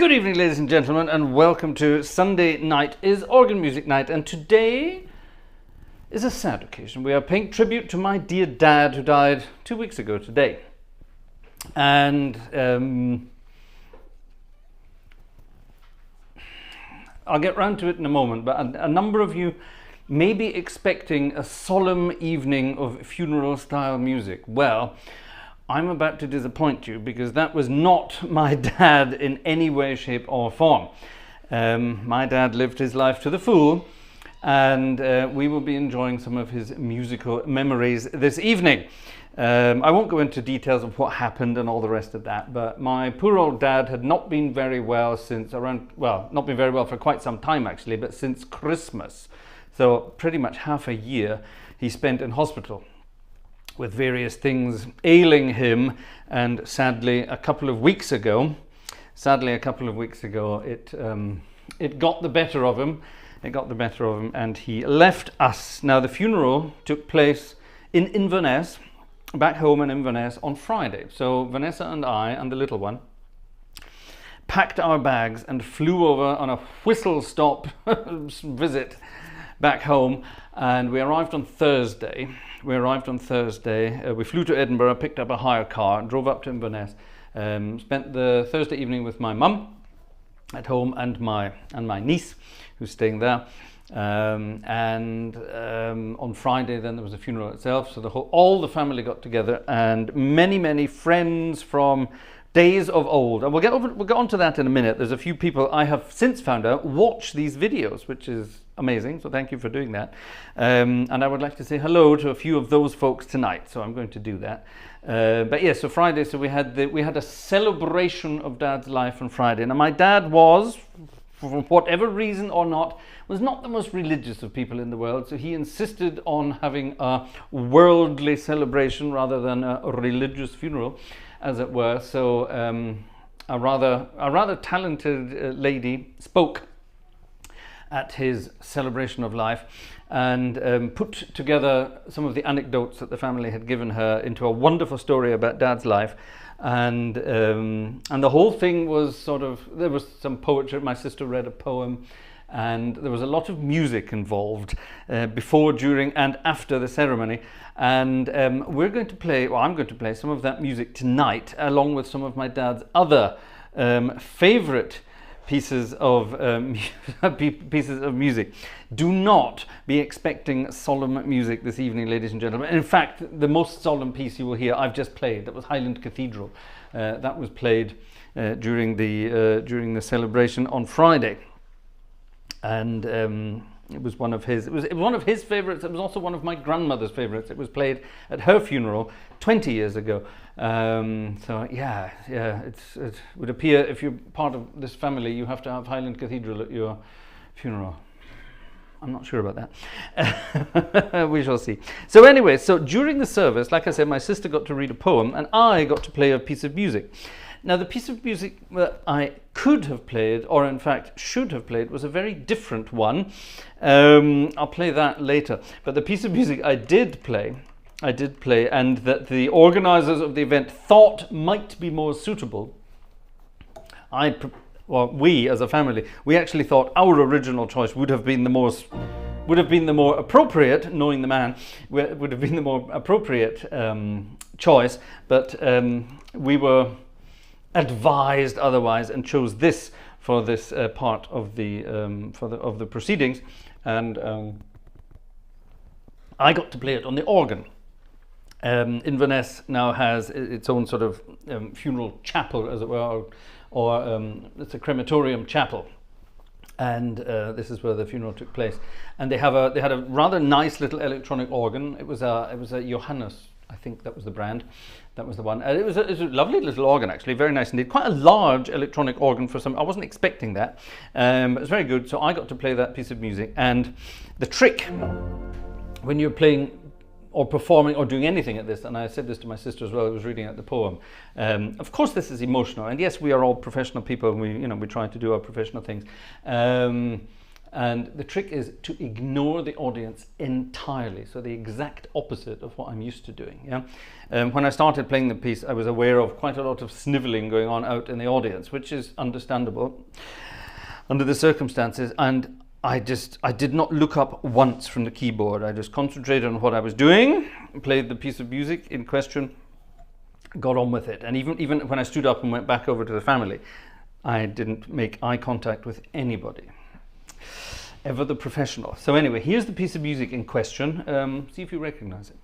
Good evening, ladies and gentlemen, and welcome to Sunday night is organ music night. And today is a sad occasion. We are paying tribute to my dear dad, who died 2 weeks ago today. And I'll get round to it in a moment, but a number of you may be expecting a solemn evening of funeral-style music. Well, I'm about to disappoint you, because that was not my dad in any way, shape or form. My dad lived his life to the full, and we will be enjoying some of his musical memories this evening. I won't go into details of what happened and all the rest of that, but my poor old dad had not been very well since not been very well for quite some time actually, but since Christmas. So pretty much half a year he spent in hospital with various things ailing him, and sadly a couple of weeks ago it got the better of him. And he left us. Now the funeral took place in Inverness, back home in Inverness, on Friday. So Vanessa and I and the little one packed our bags and flew over on a whistle-stop visit back home, and we arrived on Thursday. We flew to Edinburgh, picked up a hire car, drove up to Inverness, spent the Thursday evening with my mum at home and my niece, who's staying there. On Friday then there was a funeral itself, so all the family got together, and many friends from days of old. And we'll get on to that in a minute. There's a few people I have since found out watch these videos, which is amazing, so thank you for doing that. And I would like to say hello to a few of those folks tonight, so I'm going to do that. But yeah, so Friday, so we had a celebration of Dad's life on Friday. Now my dad was, for whatever reason or not, was not the most religious of people in the world, so he insisted on having a worldly celebration rather than a religious funeral, as it were. So a rather talented lady spoke at his celebration of life and put together some of the anecdotes that the family had given her into a wonderful story about Dad's life. And the whole thing was there was some poetry. My sister read a poem, and there was a lot of music involved before, during and after the ceremony. And I'm going to play some of that music tonight, along with some of my dad's other favorite pieces of music. Do not be expecting solemn music this evening, ladies and gentlemen. In fact, the most solemn piece you will hear I've just played. That was Highland Cathedral. That was played during the celebration on Friday, and it was one of his favorites. It was also one of my grandmother's favorites. It was played at her funeral 20 years ago. So yeah, it would appear if you're part of this family, you have to have Highland Cathedral at your funeral. I'm not sure about that. We shall see. So anyway, so during the service, like I said, my sister got to read a poem and I got to play a piece of music. Now the piece of music that I could have played, or in fact should have played, was a very different one. I'll play that later. But the piece of music I did play, and that the organisers of the event thought might be more suitable, we as a family, we actually thought our original choice would have been the more appropriate, knowing the man, would have been the more appropriate choice, but we were advised otherwise and chose this for this part of the proceedings, and I got to play it on the organ. Inverness now has its own sort of funeral chapel, as it were, or it's a crematorium chapel, and this is where the funeral took place. And they had a rather nice little electronic organ. It was a Johannes, I think that was the brand. That was the one. It was a lovely little organ, actually, very nice indeed. Quite a large electronic organ for some. I wasn't expecting that, but it was very good. So I got to play that piece of music. And the trick when you're playing or performing or doing anything at this, and I said this to my sister as well, I was reading out the poem. Of course, this is emotional, and yes, we are all professional people, and we try to do our professional things. And the trick is to ignore the audience entirely. So the exact opposite of what I'm used to doing. Yeah. When I started playing the piece, I was aware of quite a lot of sniveling going on out in the audience, which is understandable under the circumstances. And I did not look up once from the keyboard. I just concentrated on what I was doing, played the piece of music in question, got on with it. And even when I stood up and went back over to the family, I didn't make eye contact with anybody. Ever the professional. So anyway, here's the piece of music in question. See if you recognize it.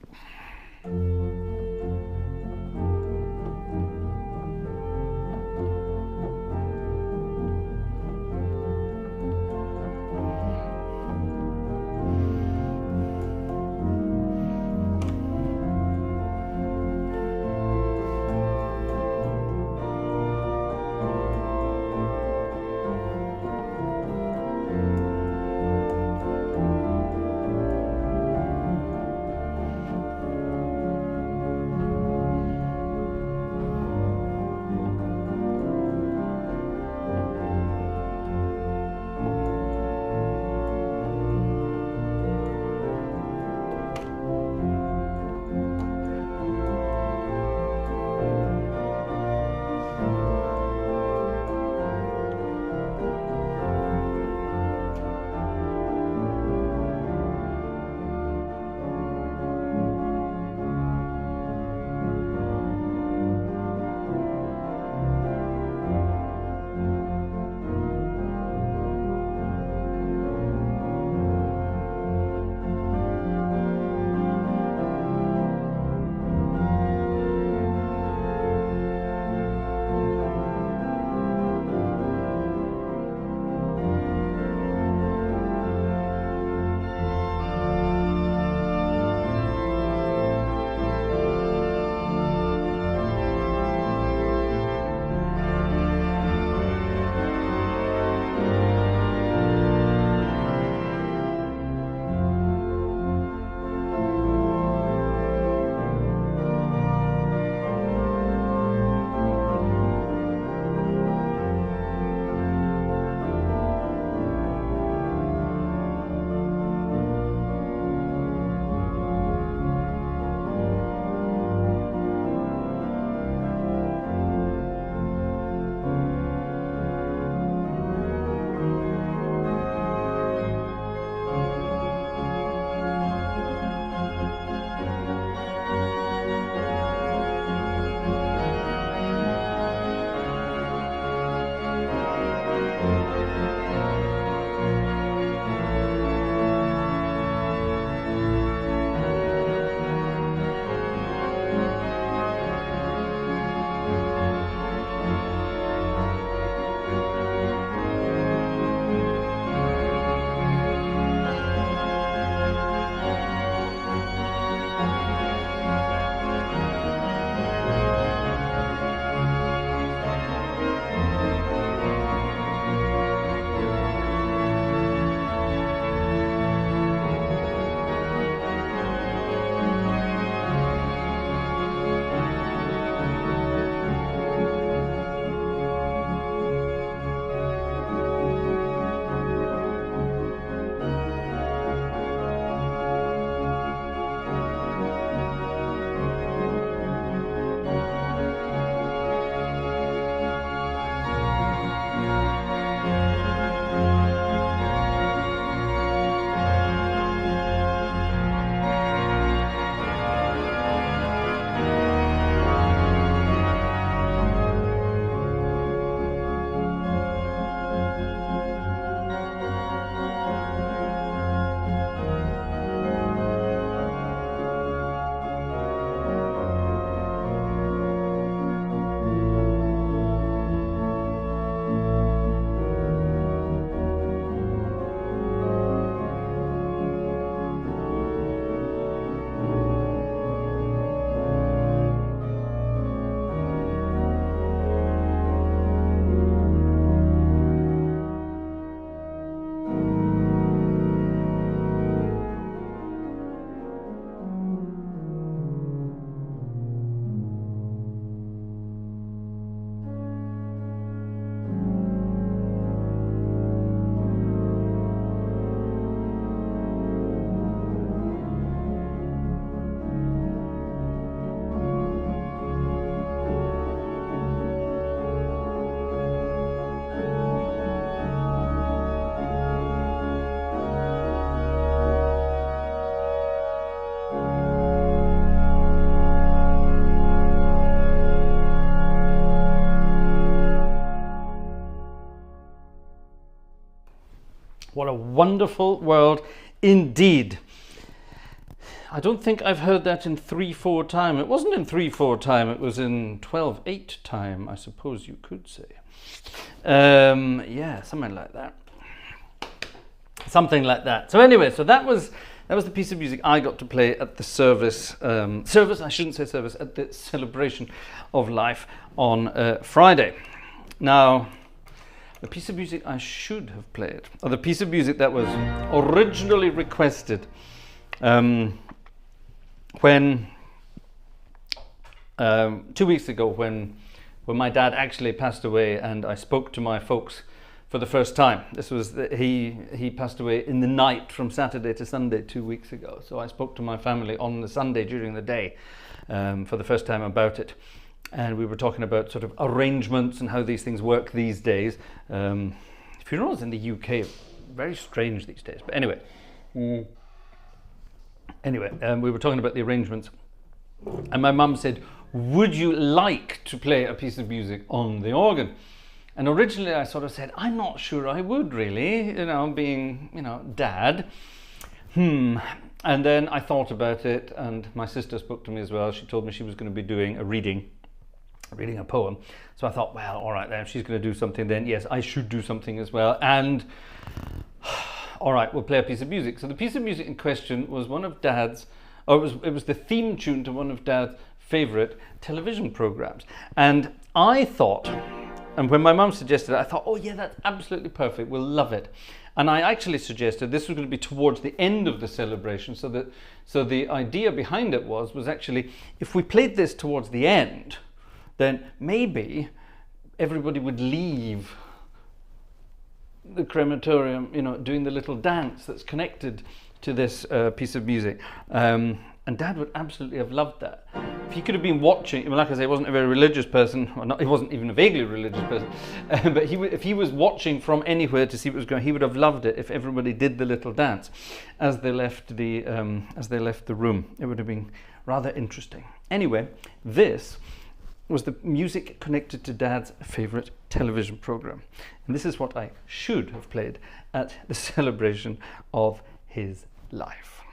What a wonderful world indeed. I don't think I've heard that in 3/4 time. It wasn't in 3/4 time, it was in 12/8 time, I suppose you could say. Yeah, something like that. Something like that. So anyway, so that was the piece of music I got to play at the service, I shouldn't say service, at the celebration of life on Friday. Now, the piece of music I should have played, or the piece of music that was originally requested when 2 weeks ago, when my dad actually passed away, and I spoke to my folks for the first time. This was he passed away in the night from Saturday to Sunday 2 weeks ago. So I spoke to my family on the Sunday during the day for the first time about it, and we were talking about sort of arrangements and how these things work these days. Funerals in the UK are very strange these days, but anyway. We were talking about the arrangements, and my mum said, would you like to play a piece of music on the organ? And originally I sort of said, I'm not sure I would really, being, dad. And then I thought about it, and my sister spoke to me as well. She told me she was going to be doing reading a poem. So I thought, well, all right then, if she's going to do something, then yes, I should do something as well. And all right, we'll play a piece of music. So the piece of music in question was one of Dad's, it was the theme tune to one of Dad's favourite television programmes. And I thought, and when my mum suggested it, I thought, oh yeah, that's absolutely perfect, we'll love it. And I actually suggested this was going to be towards the end of the celebration, so the idea behind it was actually, if we played this towards the end, then maybe everybody would leave the crematorium, doing the little dance that's connected to this piece of music. And Dad would absolutely have loved that. If he could have been watching, like I say, he wasn't a very religious person, he wasn't even a vaguely religious person, but if he was watching from anywhere to see what was going on, he would have loved it if everybody did the little dance as they left the room. It would have been rather interesting. Anyway, this was the music connected to Dad's favourite television programme. And this is what I should have played at the celebration of his life.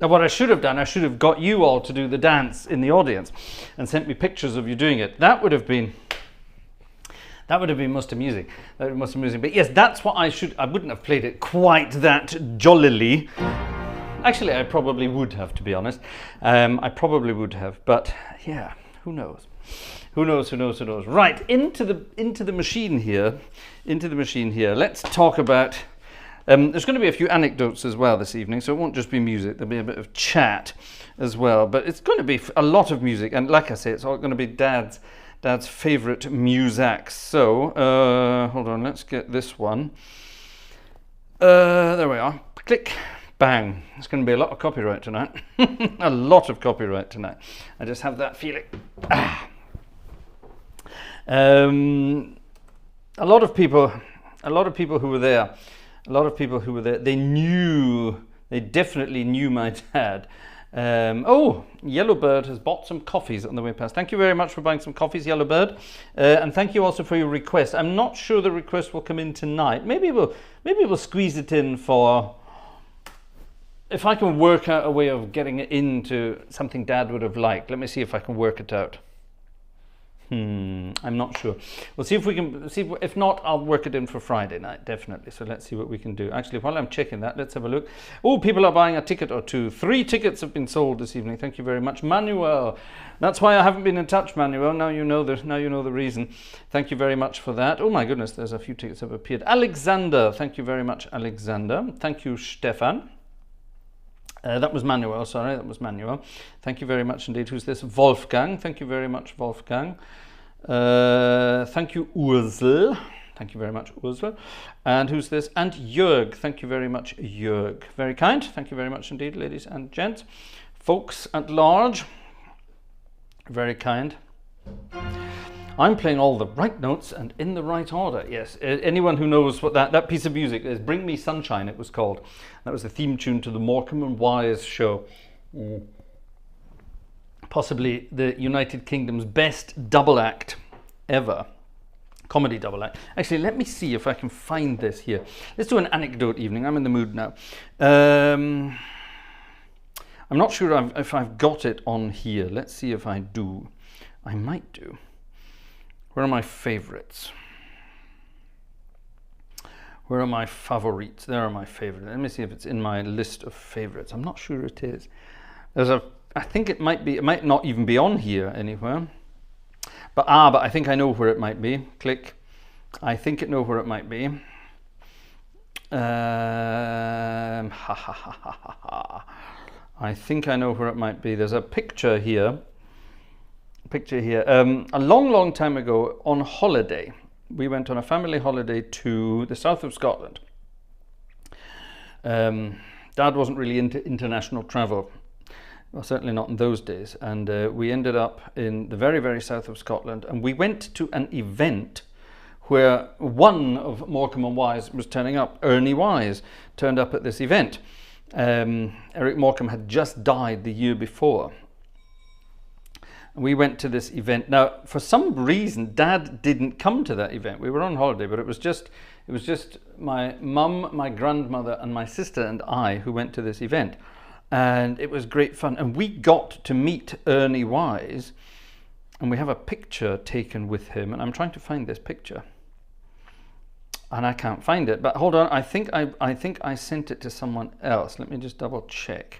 Now what I should have done, I should have got you all to do the dance in the audience and sent me pictures of you doing it. That would have been That would have been most amusing. That would have been most amusing. But yes, that's what I wouldn't have played it quite that jollily. Actually, I probably would have, to be honest. I probably would have. But yeah, who knows? Who knows? Who knows? Who knows? Right, into the machine here. Into the machine here. Let's talk about. There's going to be a few anecdotes as well this evening, so it won't just be music. There'll be a bit of chat as well. But it's going to be a lot of music, and like I say, it's all going to be Dad's favourite music. So, hold on, let's get this one. There we are. Click, bang. It's going to be a lot of copyright tonight. A lot of copyright tonight. I just have that feeling. A lot of people who were there, they definitely knew my dad. Oh, Yellowbird has bought some coffees on the way past. Thank you very much for buying some coffees, Yellowbird, and thank you also for your request. I'm not sure the request will come in tonight. Maybe we'll squeeze it in for. If I can work out a way of getting it into something Dad would have liked. Let me see if I can work it out. I'm not sure. We'll see if we can see. If not, I'll work it in for Friday night, definitely. So let's see what we can do. Actually, while I'm checking that, let's have a look. Oh, people are buying a ticket or two. 3 tickets have been sold this evening. Thank you very much, Manuel. That's why I haven't been in touch, Manuel. Now you know the reason. Thank you very much for that. Oh my goodness, there's a few tickets have appeared. Alexander, thank you very much, Alexander. Thank you, Stefan. That was Manuel, sorry, that was Manuel. Thank you very much indeed. Who's this? Wolfgang. Thank you very much, Wolfgang. Thank you, Ursel. Thank you very much, Ursel. And who's this? And Jörg. Thank you very much, Jörg. Very kind. Thank you very much indeed, ladies and gents. Folks at large. Very kind. I'm playing all the right notes and in the right order. Yes, anyone who knows what that piece of music is, Bring Me Sunshine it was called. That was the theme tune to the Morecambe and Wise show. Possibly the United Kingdom's best double act ever. Comedy double act. Actually, let me see if I can find this here. Let's do an anecdote evening. I'm in the mood now. I'm not sure if I've got it on here. Let's see if I do. I might do. Where are my favorites? Where are my favorites? There are my favorites. Let me see if it's in my list of favorites. I'm not sure it is. I think it might be. It might not even be on here anywhere. But I think I know where it might be. Click. I think I know where it might be. I think I know where it might be. There's a picture here. A long time ago on holiday, we went on a family holiday to the south of Scotland. Dad wasn't really into international travel, well, certainly not in those days, and we ended up in the very, very south of Scotland, and we went to an event where one of Morecambe and Wise was turning up. Ernie Wise turned up at this event. Eric Morecambe had just died the year before. We went to this event. Now, for some reason, Dad didn't come to that event. We were on holiday, but it was just my mum, my grandmother, and my sister and I who went to this event, and it was great fun. And we got to meet Ernie Wise, and we have a picture taken with him. And I'm trying to find this picture, and I can't find it. But hold on, I think I sent it to someone else. Let me just double check.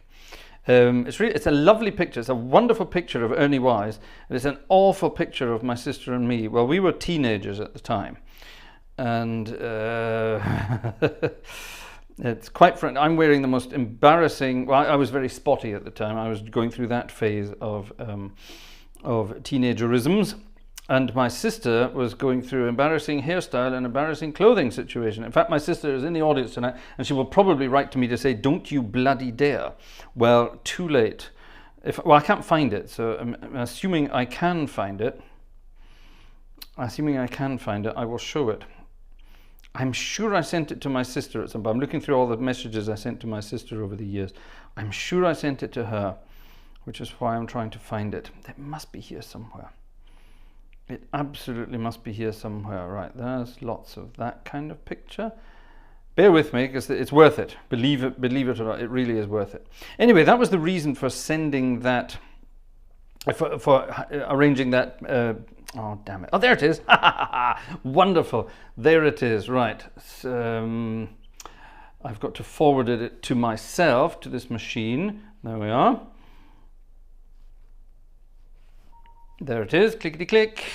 It's a lovely picture. It's a wonderful picture of Ernie Wise, and it's an awful picture of my sister and me. Well, we were teenagers at the time, and it's quite frank. I'm wearing the most embarrassing. Well, I was very spotty at the time. I was going through that phase of teenagerisms. And my sister was going through embarrassing hairstyle and embarrassing clothing situation. In fact, my sister is in the audience tonight, and she will probably write to me to say, "Don't you bloody dare." Well, too late. I can't find it, so I'm assuming I can find it. I will show it. I'm sure I sent it to my sister at some point. I'm looking through all the messages I sent to my sister over the years. I'm sure I sent it to her, which is why I'm trying to find it. It must be here somewhere. It absolutely must be here somewhere. Right, there's lots of that kind of picture. Bear with me, because it's worth it. Believe it or not, it really is worth it. Anyway, that was the reason for sending that for arranging that. Oh, damn it. Oh, there it is. Wonderful. There it is. Right. I've got to forward it to myself, to this machine. There we are. There it is. Clickety click.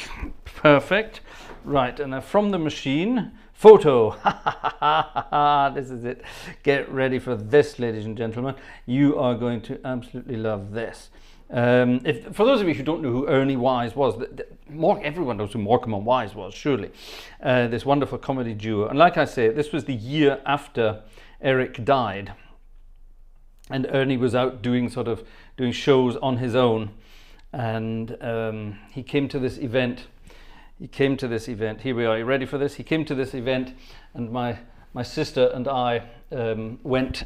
Perfect. Right. And from the machine, photo. This is it. Get ready for this, ladies and gentlemen. You are going to absolutely love this. For those of you who don't know who Ernie Wise was, everyone knows who Morecambe and Wise was, surely. This wonderful comedy duo. And like I say, this was the year after Eric died. And Ernie was out doing shows on his own. And he came to this event. Here we are. Are you ready for this? He came to this event, and my sister and I went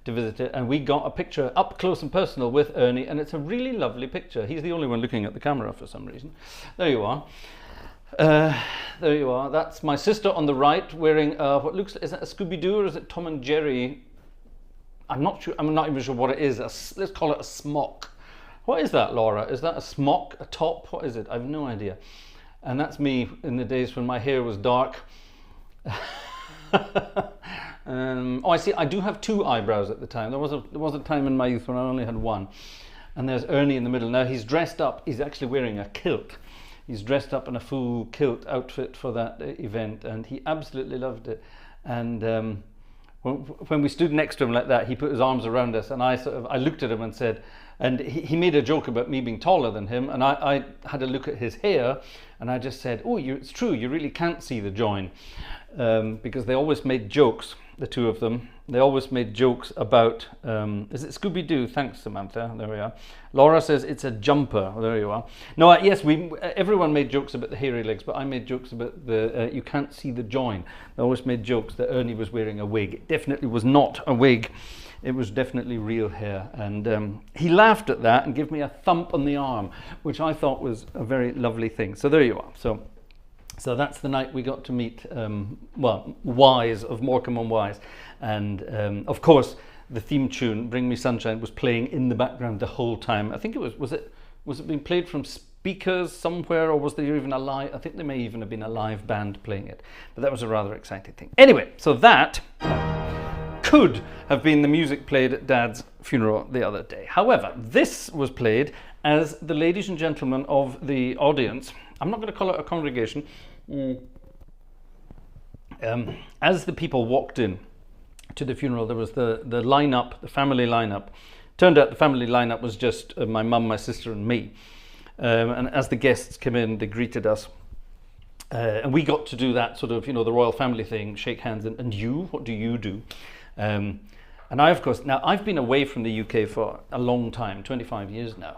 to visit it, and we got a picture up close and personal with Ernie, and it's a really lovely picture. He's the only one looking at the camera for some reason. There you are. There you are. That's my sister on the right, wearing what looks like, is that a Scooby-Doo or is it Tom and Jerry? I'm not sure. I'm not even sure what it is. Let's call it a smock. What is that, Laura? Is that a smock, a top? What is it? I have no idea. And that's me in the days when my hair was dark. Oh, I see. I do have two eyebrows at the time. There was a time in my youth when I only had one. And there's Ernie in the middle. Now he's dressed up. He's actually wearing a kilt. He's dressed up in a full kilt outfit for that event, and he absolutely loved it. And when we stood next to him like that, he put his arms around us, and I looked at him and said, and he made a joke about me being taller than him, and I had a look at his hair, and I just said, oh, it's true, you really can't see the join, because they always made jokes, the two of them. They always made jokes about, is it Scooby-Doo? Thanks, Samantha. There we are. Laura says it's a jumper. There you are. No, yes, everyone made jokes about the hairy legs, but I made jokes about the you can't see the join. They always made jokes that Ernie was wearing a wig. It definitely was not a wig. It was definitely real hair. And he laughed at that and gave me a thump on the arm, which I thought was a very lovely thing. So there you are. So that's the night we got to meet, Wise of Morecambe and Wise. And of course, the theme tune, Bring Me Sunshine, was playing in the background the whole time. I think it was it being played from speakers somewhere, or was there even a live? I think there may even have been a live band playing it. But that was a rather exciting thing. Anyway, so that could have been the music played at Dad's funeral the other day. However, this was played as the ladies and gentlemen of the audience, I'm not going to call it a congregation, as the people walked in to the funeral, there was the lineup, the family lineup. Turned out the family lineup was just my mum, my sister and me. And as the guests came in, they greeted us. And we got to do that sort of, the royal family thing, shake hands, and you, what do you do? And I, of course, now I've been away from the UK for a long time, 25 years now.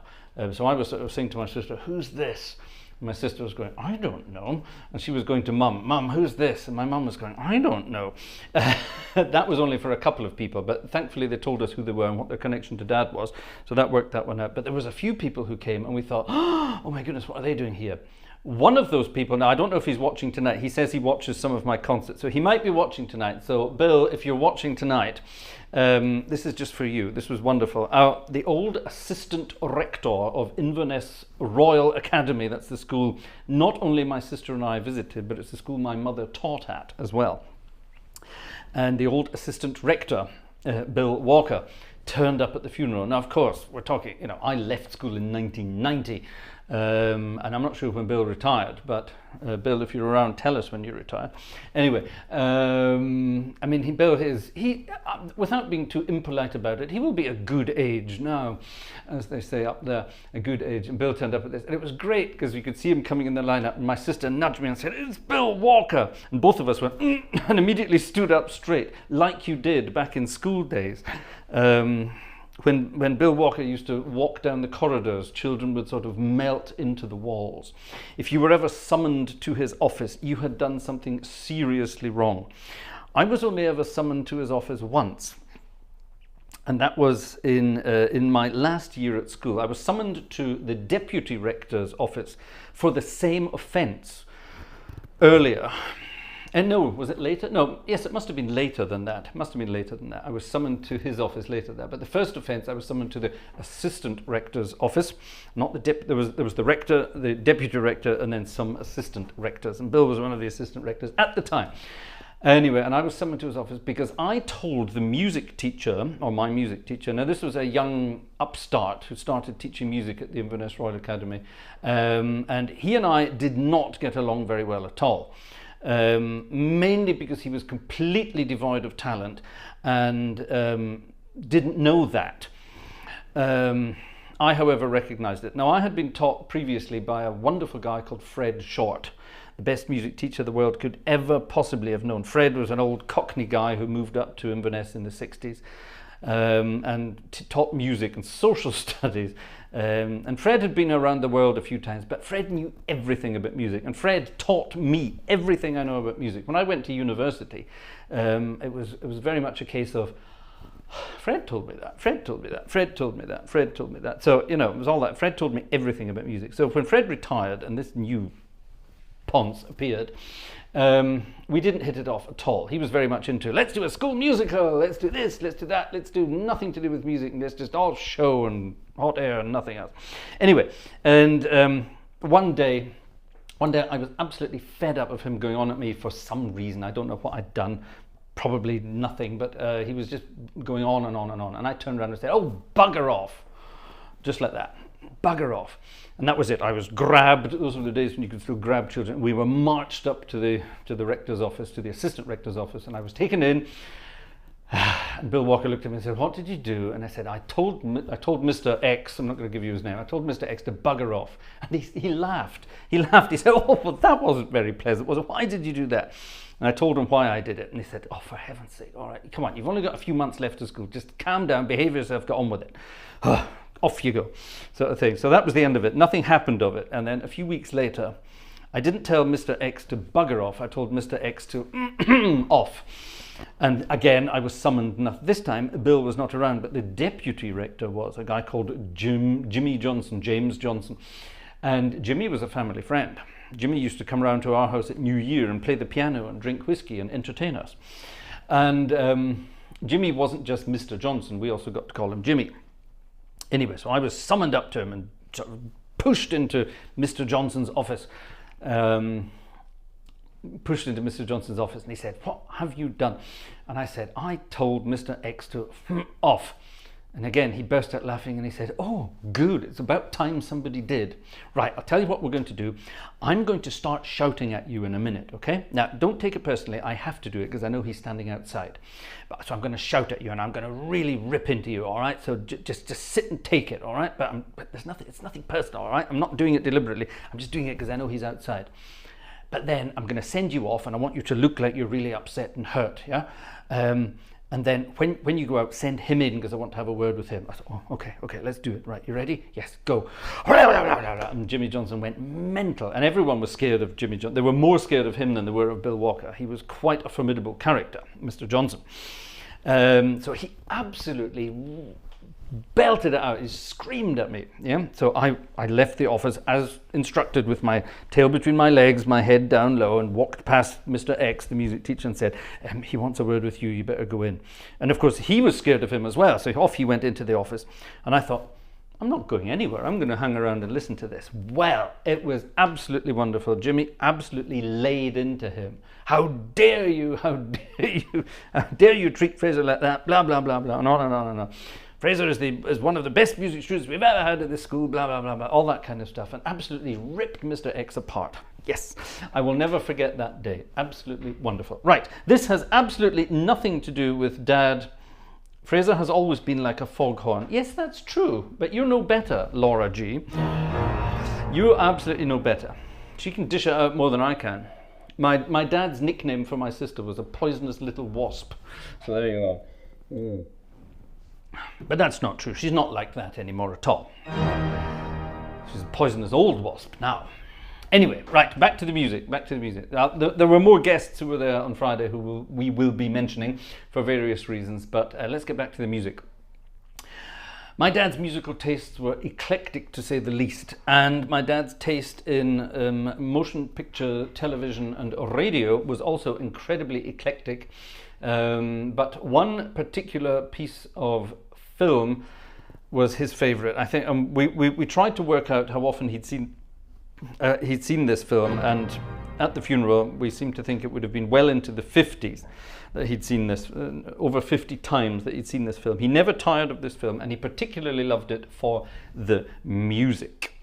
So I was sort of saying to my sister, who's this? And my sister was going, I don't know. And she was going to Mum, who's this? And my mum was going, I don't know. That was only for a couple of people, but thankfully they told us who they were and what their connection to Dad was. So that worked that one out. But there was a few people who came and we thought, oh my goodness, what are they doing here? One of those people, now I don't know if he's watching tonight, he says he watches some of my concerts, so he might be watching tonight. So Bill, if you're watching tonight, this is just for you. This was wonderful. The old assistant rector of Inverness Royal Academy, that's the school not only my sister and I visited, but it's the school my mother taught at as well. And the old assistant rector, Bill Walker, turned up at the funeral. Now, of course, we're talking, I left school in 1990. And I'm not sure when Bill retired, but Bill, if you're around, tell us when you retire. Anyway, I mean, Bill is, without being too impolite about it, he will be a good age now, as they say up there, a good age. And Bill turned up at this, and it was great because you could see him coming in the lineup, and my sister nudged me and said, it's Bill Walker. And both of us went, and immediately stood up straight, like you did back in school days. When Bill Walker used to walk down the corridors, children would sort of melt into the walls. If you were ever summoned to his office, you had done something seriously wrong. I was only ever summoned to his office once, and that was in my last year at school. I was summoned to the deputy rector's office for the same offence earlier. And no, was it later? No, yes, it must have been later than that. It must have been later than that. I was summoned to his office later than that. But the first offence, I was summoned to the assistant rector's office. Not the there was the rector, the deputy rector, and then some assistant rectors. And Bill was one of the assistant rectors at the time. Anyway, and I was summoned to his office because I told the music teacher, or my music teacher, now this was a young upstart who started teaching music at the Inverness Royal Academy, and he and I did not get along very well at all. Mainly because he was completely devoid of talent and didn't know that. I, however, recognized it. Now, I had been taught previously by a wonderful guy called Fred Short, the best music teacher the world could ever possibly have known. Fred was an old Cockney guy who moved up to Inverness in the 60s and taught music and social studies. And Fred had been around the world a few times, but Fred knew everything about music, and Fred taught me everything I know about music. When I went to university, it was very much a case of Fred told me that, Fred told me that, Fred told me that, Fred told me that. So, you know, it was all that. Fred told me everything about music. So when Fred retired and this new Ponce appeared, we didn't hit it off at all. He was very much into, let's do a school musical, let's do this, let's do that, let's do nothing to do with music, and let's just all show and hot air and nothing else. Anyway, and one day I was absolutely fed up of him going on at me for some reason. I don't know what I'd done, probably nothing, but he was just going on and on and on. And I turned around and said, oh, bugger off. Just like that, bugger off. And that was it. I was grabbed. Those were the days when you could still grab children. We were marched up to the rector's office, to the assistant rector's office, and I was taken in. And Bill Walker looked at me and said, what did you do? And I said, I told Mr. X, I'm not going to give you his name, I told Mr. X to bugger off. And he laughed. He laughed. He said, oh, well, that wasn't very pleasant, was it? Why did you do that? And I told him why I did it. And he said, oh, for heaven's sake, all right, come on, you've only got a few months left of school. Just calm down, behave yourself, get on with it. Off you go, sort of thing. So that was the end of it. Nothing happened of it. And then a few weeks later, I didn't tell Mr. X to bugger off. I told Mr. X to off. And again, I was summoned. This time, Bill was not around, but the deputy rector was, a guy called James Johnson. And Jimmy was a family friend. Jimmy used to come around to our house at New Year and play the piano and drink whiskey and entertain us. And Jimmy wasn't just Mr. Johnson. We also got to call him Jimmy. Anyway, so I was summoned up to him and sort of pushed into Mr. Johnson's office. And he said, what have you done? And I said, I told Mr. X to off. And again, he burst out laughing and he said, oh, good, it's about time somebody did. Right, I'll tell you what we're going to do. I'm going to start shouting at you in a minute, okay? Now, don't take it personally. I have to do it because I know he's standing outside. So I'm going to shout at you and I'm going to really rip into you, all right? So just sit and take it, all right? But there's nothing, it's nothing personal, all right? I'm not doing it deliberately. I'm just doing it because I know he's outside. But then I'm going to send you off and I want you to look like you're really upset and hurt, yeah? And then when you go out, send him in because I want to have a word with him. I thought, oh, okay, let's do it. Right, you ready? Yes, go. And Jimmy Johnson went mental. And everyone was scared of Jimmy Johnson. They were more scared of him than they were of Bill Walker. He was quite a formidable character, Mr. Johnson. So he absolutely belted it out. He screamed at me. Yeah. So I left the office as instructed with my tail between my legs, my head down low, and walked past Mr. X, the music teacher, and said, he wants a word with you, you better go in. And of course he was scared of him as well. So off he went into the office. And I thought, I'm not going anywhere. I'm going to hang around and listen to this. Well, it was absolutely wonderful. Jimmy absolutely laid into him. How dare you, how dare you treat Fraser like that, blah, blah, blah, blah, and on and on and on. Fraser is one of the best music students we've ever had at this school, blah, blah, blah, blah, all that kind of stuff, and absolutely ripped Mr. X apart. Yes, I will never forget that day. Absolutely wonderful. Right, this has absolutely nothing to do with Dad. Fraser has always been like a foghorn. Yes, that's true, but you know better, Laura G. You absolutely know better. She can dish it out more than I can. My dad's nickname for my sister was a poisonous little wasp. So there you are. Mm. But that's not true. She's not like that anymore at all. She's a poisonous old wasp now. Anyway, right, back to the music. There were more guests who were there on Friday who we will be mentioning for various reasons, but let's get back to the music. My dad's musical tastes were eclectic, to say the least, and my dad's taste in motion picture, television and radio was also incredibly eclectic. But one particular piece of film was his favorite. I think we tried to work out how often he'd seen this film, and at the funeral we seemed to think it would have been well into the 50s that he'd seen this, over 50 times that he'd seen this film. He never tired of this film, and he particularly loved it for the music.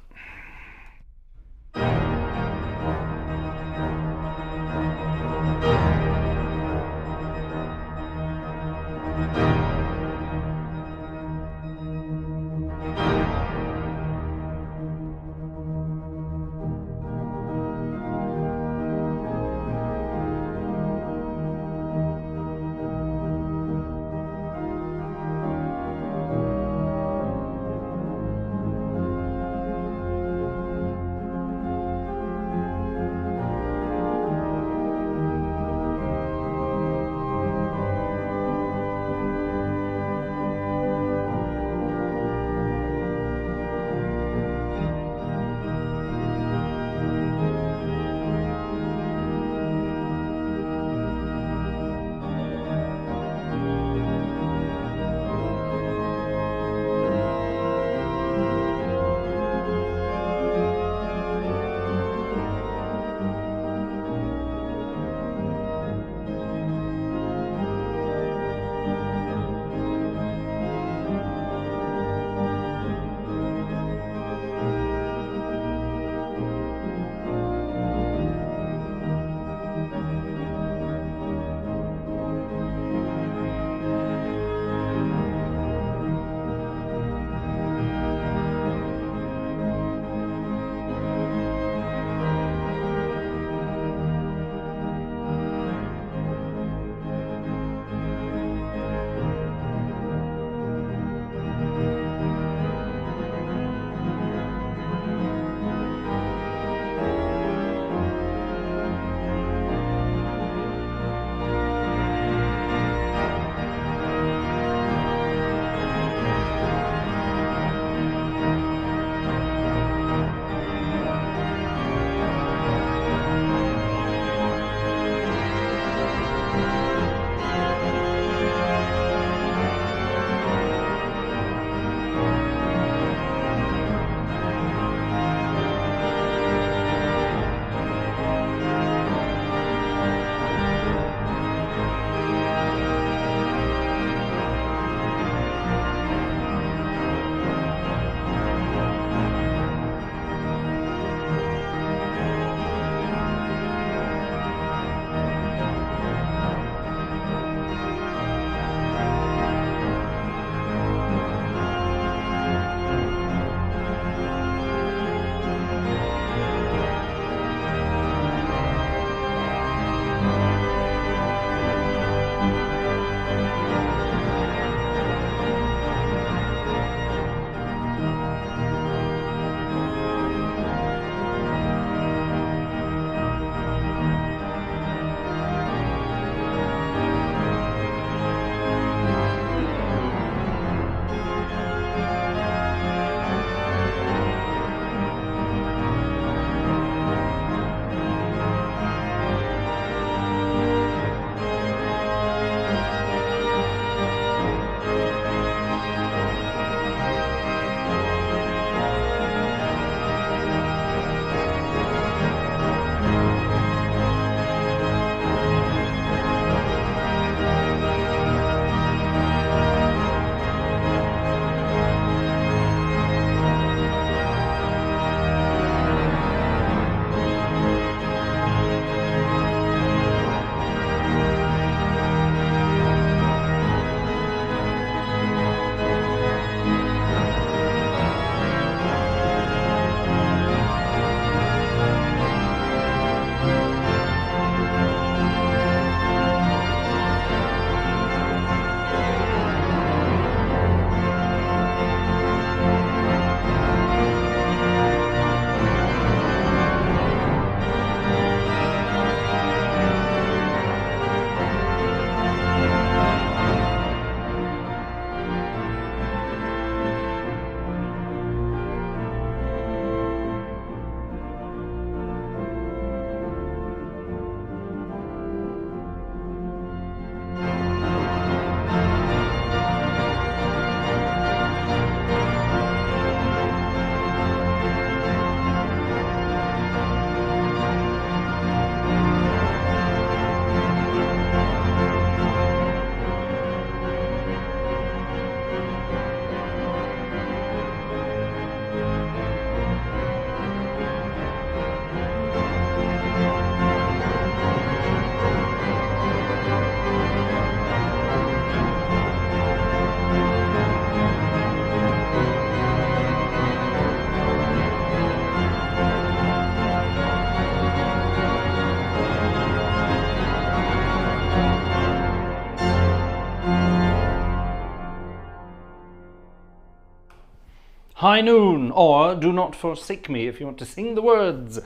High Noon, or Do Not Forsake Me if you want to sing the words.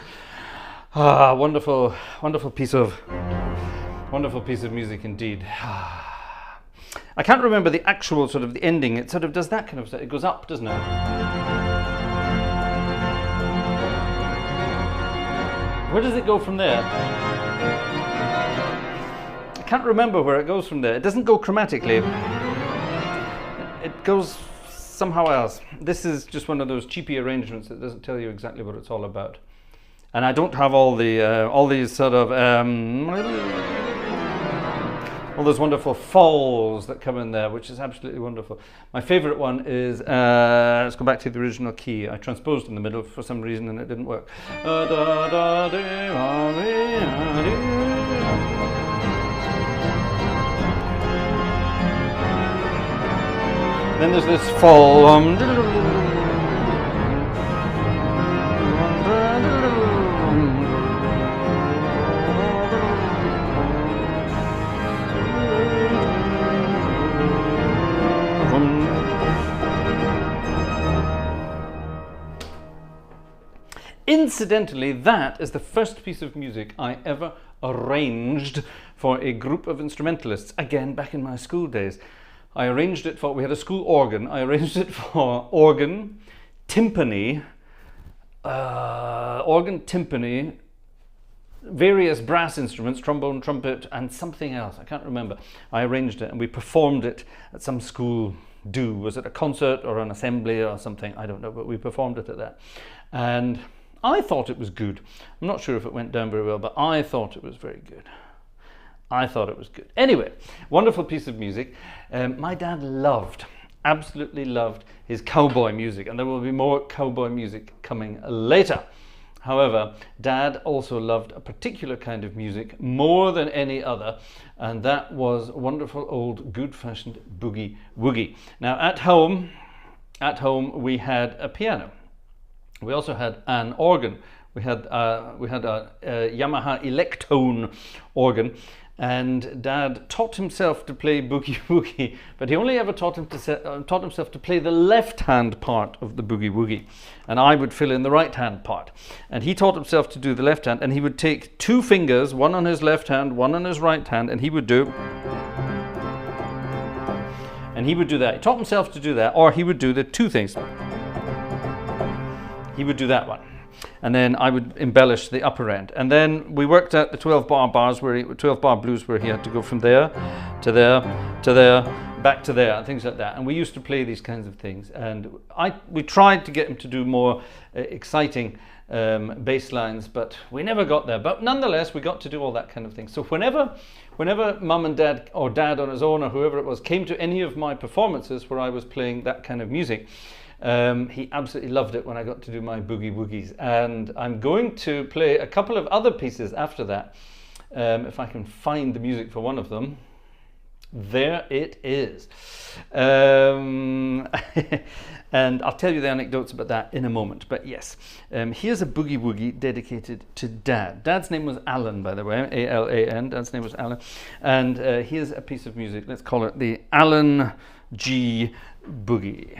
Ah, wonderful, wonderful piece of music indeed. I can't remember the actual sort of the ending. It sort of does that kind of stuff. It goes up, doesn't it? Where does it go from there? I can't remember where it goes from there. It doesn't go chromatically. It goes somehow else. This is just one of those cheapy arrangements that doesn't tell you exactly what it's all about. And I don't have all these sort of all those wonderful falls that come in there, which is absolutely wonderful. My favourite one is, let's go back to the original key. I transposed in the middle for some reason and it didn't work. Then there's this fall. Incidentally, that is the first piece of music I ever arranged for a group of instrumentalists, again back in my school days. I arranged it for, we had a school organ, I arranged it for organ, timpani, various brass instruments, trombone, trumpet, and something else, I can't remember. I arranged it and we performed it at some school do. Was it a concert or an assembly or something? I don't know, but we performed it at that. And I thought it was good. I'm not sure if it went down very well, but I thought it was very good. I thought it was good. Anyway, wonderful piece of music. My dad absolutely loved his cowboy music, and there will be more cowboy music coming later. However, Dad also loved a particular kind of music more than any other, and that was wonderful old good-fashioned boogie woogie. Now at home we had a piano. We also had an organ. We had a Yamaha Electone organ, and Dad taught himself to play boogie woogie, but he only ever taught himself to play the left-hand part of the boogie woogie, and I would fill in the right-hand part. And he taught himself to do the left hand, and he would take two fingers, one on his left hand, one on his right hand, and he would do. And he would do that. He taught himself to do that, or he would do the two things. He would do that one, and then I would embellish the upper end, and then we worked out the 12-bar bars 12-bar blues where he had to go from there to there to there, back to there, and things like that. And we used to play these kinds of things, and we tried to get him to do more exciting bass lines, but we never got there. But nonetheless, we got to do all that kind of thing. So whenever Mum and Dad, or Dad on his own, or whoever it was, came to any of my performances where I was playing that kind of music, he absolutely loved it when I got to do my boogie woogies. And I'm going to play a couple of other pieces after that, if I can find the music for one of them. There it is. And I'll tell you the anecdotes about that in a moment. But yes, here's a boogie woogie dedicated to Dad. Dad's name was Alan, by the way, A-L-A-N. Dad's name was Alan. And here's a piece of music. Let's call it the Alan G Boogie.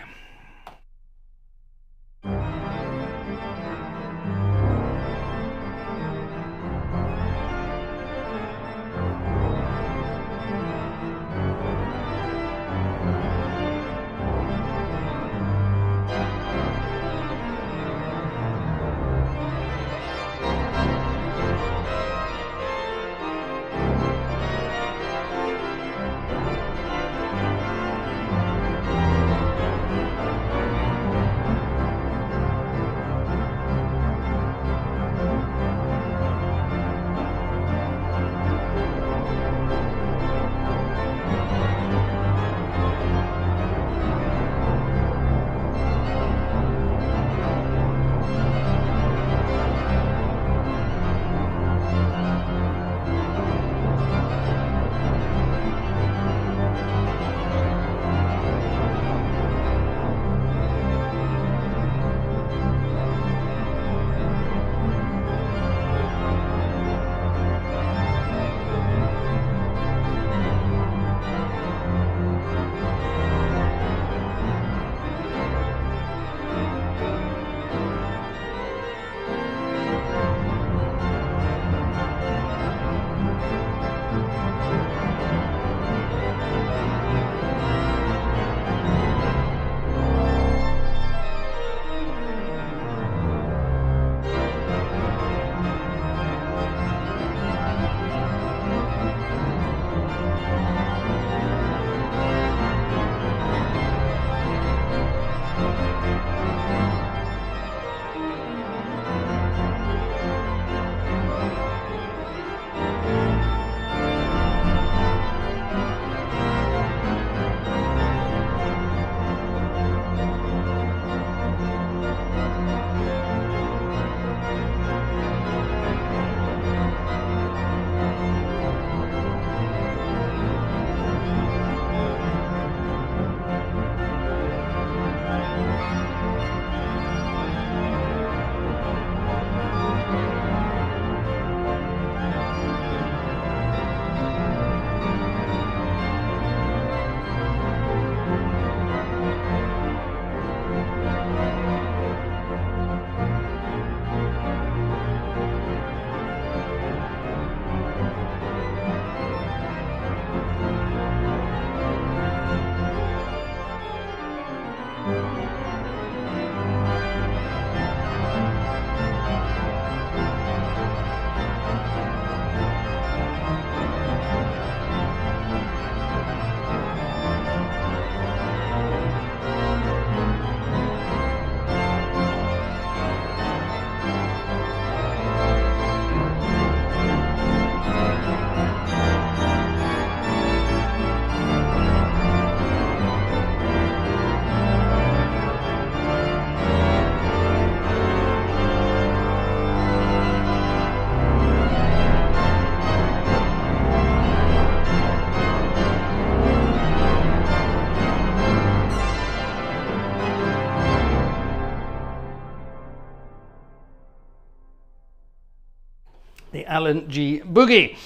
the Alan G boogie.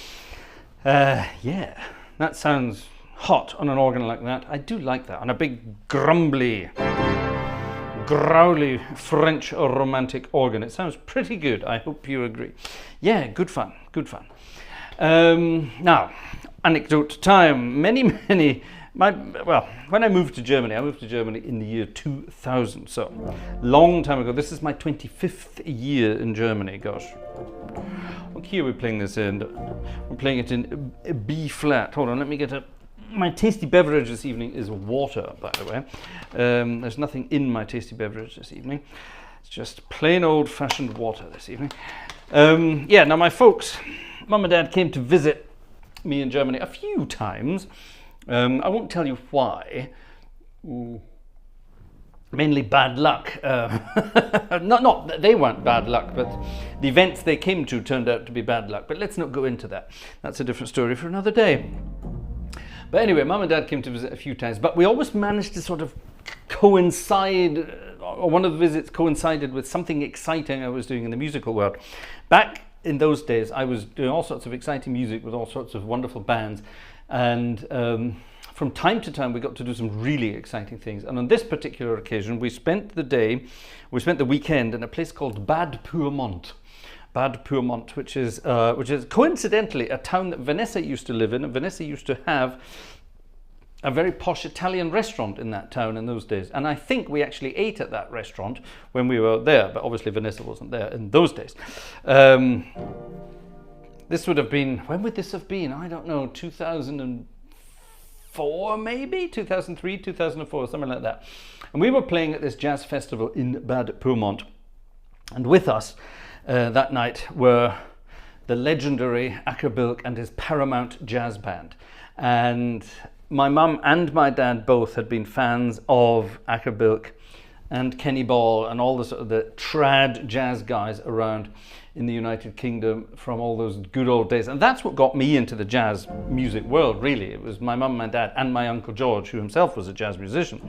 Yeah, that sounds hot on an organ like that. I do like that, on a big grumbly, growly French romantic organ. It sounds pretty good. I hope you agree. Yeah, good fun, good fun. Now, anecdote time. When I moved to Germany in the year 2000, so long time ago. This is my 25th year in Germany. Gosh, what key are we playing this in? We're playing it in B flat. Hold on, let me get a. My tasty beverage this evening is water, by the way. There's nothing in my tasty beverage this evening. It's just plain old-fashioned water this evening. Yeah, now my folks, Mum and Dad, came to visit me in Germany a few times. I won't tell you why. Mainly bad luck. Not that they weren't bad luck, but the events they came to turned out to be bad luck. But let's not go into that. That's a different story for another day. But anyway, Mum and Dad came to visit a few times, but we always managed to sort of coincide, or one of the visits coincided with something exciting I was doing in the musical world. Back in those days, I was doing all sorts of exciting music with all sorts of wonderful bands, and from time to time we got to do some really exciting things. And on this particular occasion, we spent the weekend in a place called Bad Pyrmont. Bad Pyrmont, which is coincidentally a town that Vanessa used to live in, and Vanessa used to have a very posh Italian restaurant in that town in those days. And I think we actually ate at that restaurant when we were there, but obviously Vanessa wasn't there in those days. This would have been, when would this have been? I don't know, 2004 maybe? 2003, 2004, something like that. And we were playing at this jazz festival in Bad Pyrmont. And with us that night were the legendary Acker Bilk and his Paramount Jazz Band. And my mum and my dad both had been fans of Acker Bilk and Kenny Ball and all the sort of the trad jazz guys around in the United Kingdom from all those good old days. And that's what got me into the jazz music world, really. It was my mum, my dad, and my Uncle George, who himself was a jazz musician.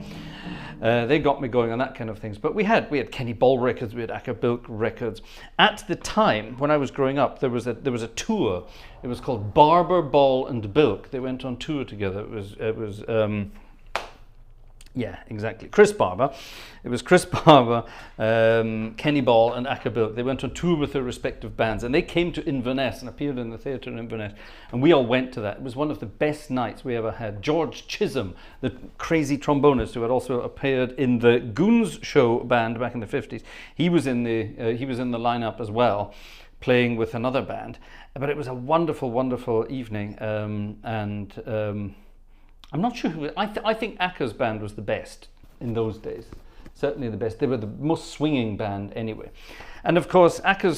They got me going on that kind of things. But we had Kenny Ball records, we had Acker Bilk records. At the time, when I was growing up, there was a tour. It was called Barber, Ball and Bilk. They went on tour together. Yeah, exactly. Chris Barber. It was Chris Barber, Kenny Ball and Acker Bilk. They went on tour with their respective bands, and they came to Inverness and appeared in the theatre in Inverness. And we all went to that. It was one of the best nights we ever had. George Chisholm, the crazy trombonist who had also appeared in the Goons Show band back in the 50s, he was in the lineup as well, playing with another band. But it was a wonderful, wonderful evening, I'm not sure who. I think Acker's band was the best in those days. Certainly the best. They were the most swinging band anyway. And of course, Acker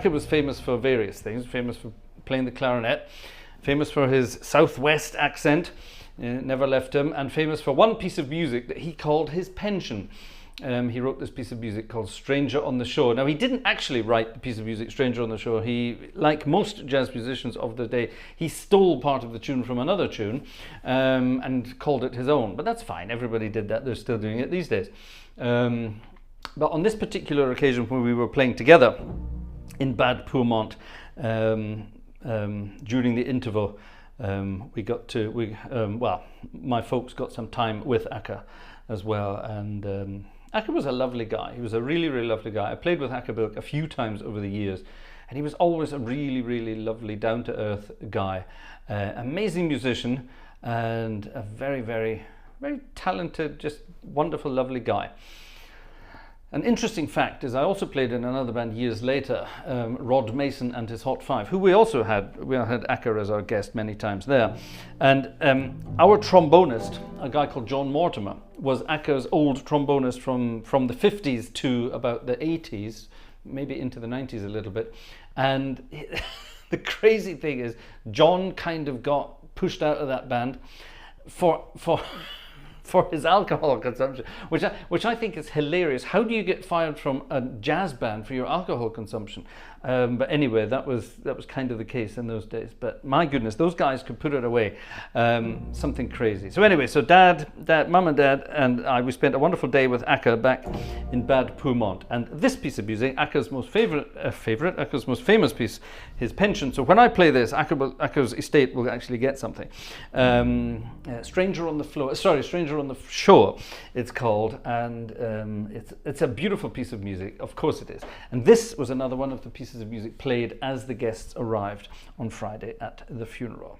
was famous for various things. Famous for playing the clarinet, famous for his southwest accent, never left him, and famous for one piece of music that he called his pension. He wrote this piece of music called Stranger on the Shore. Now, he didn't actually write the piece of music Stranger on the Shore. He, like most jazz musicians of the day, he stole part of the tune from another tune and called it his own. But that's fine. Everybody did that. They're still doing it these days. But on this particular occasion when we were playing together in Bad Pyrmont, during the interval, my folks got some time with Acker as well, and Acker was a lovely guy. He was a really, really lovely guy. I played with Acker Bilk a few times over the years, and he was always a really, really lovely, down-to-earth guy. Amazing musician, and a very, very, very talented, just wonderful, lovely guy. An interesting fact is I also played in another band years later, Rod Mason and his Hot Five, who we had Acker as our guest many times there. And our trombonist, a guy called John Mortimer, was Acker's old trombonist from the 50s to about the 80s, maybe into the 90s a little bit. And the crazy thing is, John kind of got pushed out of that band for for his alcohol consumption, which I think is hilarious. How do you get fired from a jazz band for your alcohol consumption? But anyway, that was kind of the case in those days. But my goodness, those guys could put it away. Something crazy. So anyway, so Mum and Dad and I, we spent a wonderful day with Akka back in Bad Pyrmont. And this piece of music, Akka's most Akka's most famous piece, his pension. So when I play this, Akka's estate will actually get something. Stranger on the Shore, it's called, and it's a beautiful piece of music. Of course it is. And this was another one of the pieces of music played as the guests arrived on Friday at the funeral.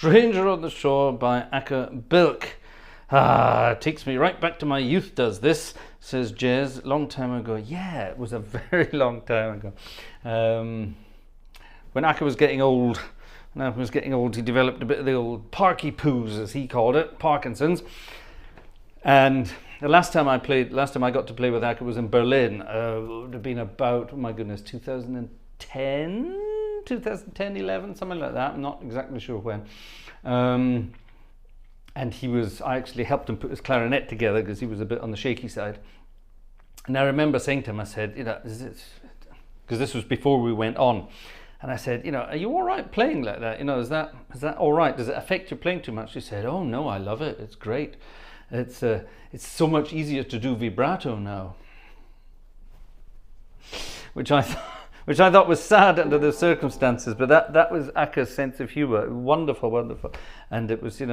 Stranger on the Shore by Akka Bilk. Takes me right back to my youth, does this, says Jez. Long time ago. Yeah, it was a very long time ago. When Akka was getting old, he developed a bit of the old parky poos, as he called it, Parkinson's. And the last time I got to play with Akka was in Berlin. It would have been about, oh my goodness, 2010, 11, something like that. I'm not exactly sure when. And I actually helped him put his clarinet together because he was a bit on the shaky side. And I remember saying to him, I said, because this was before we went on, and I said, are you all right playing like that? Is that all right? Does it affect your playing too much? He said, oh no, I love it. It's great. It's so much easier to do vibrato now. Which I thought was sad under the circumstances, but that was Akka's sense of humor. Wonderful, wonderful. And it was, he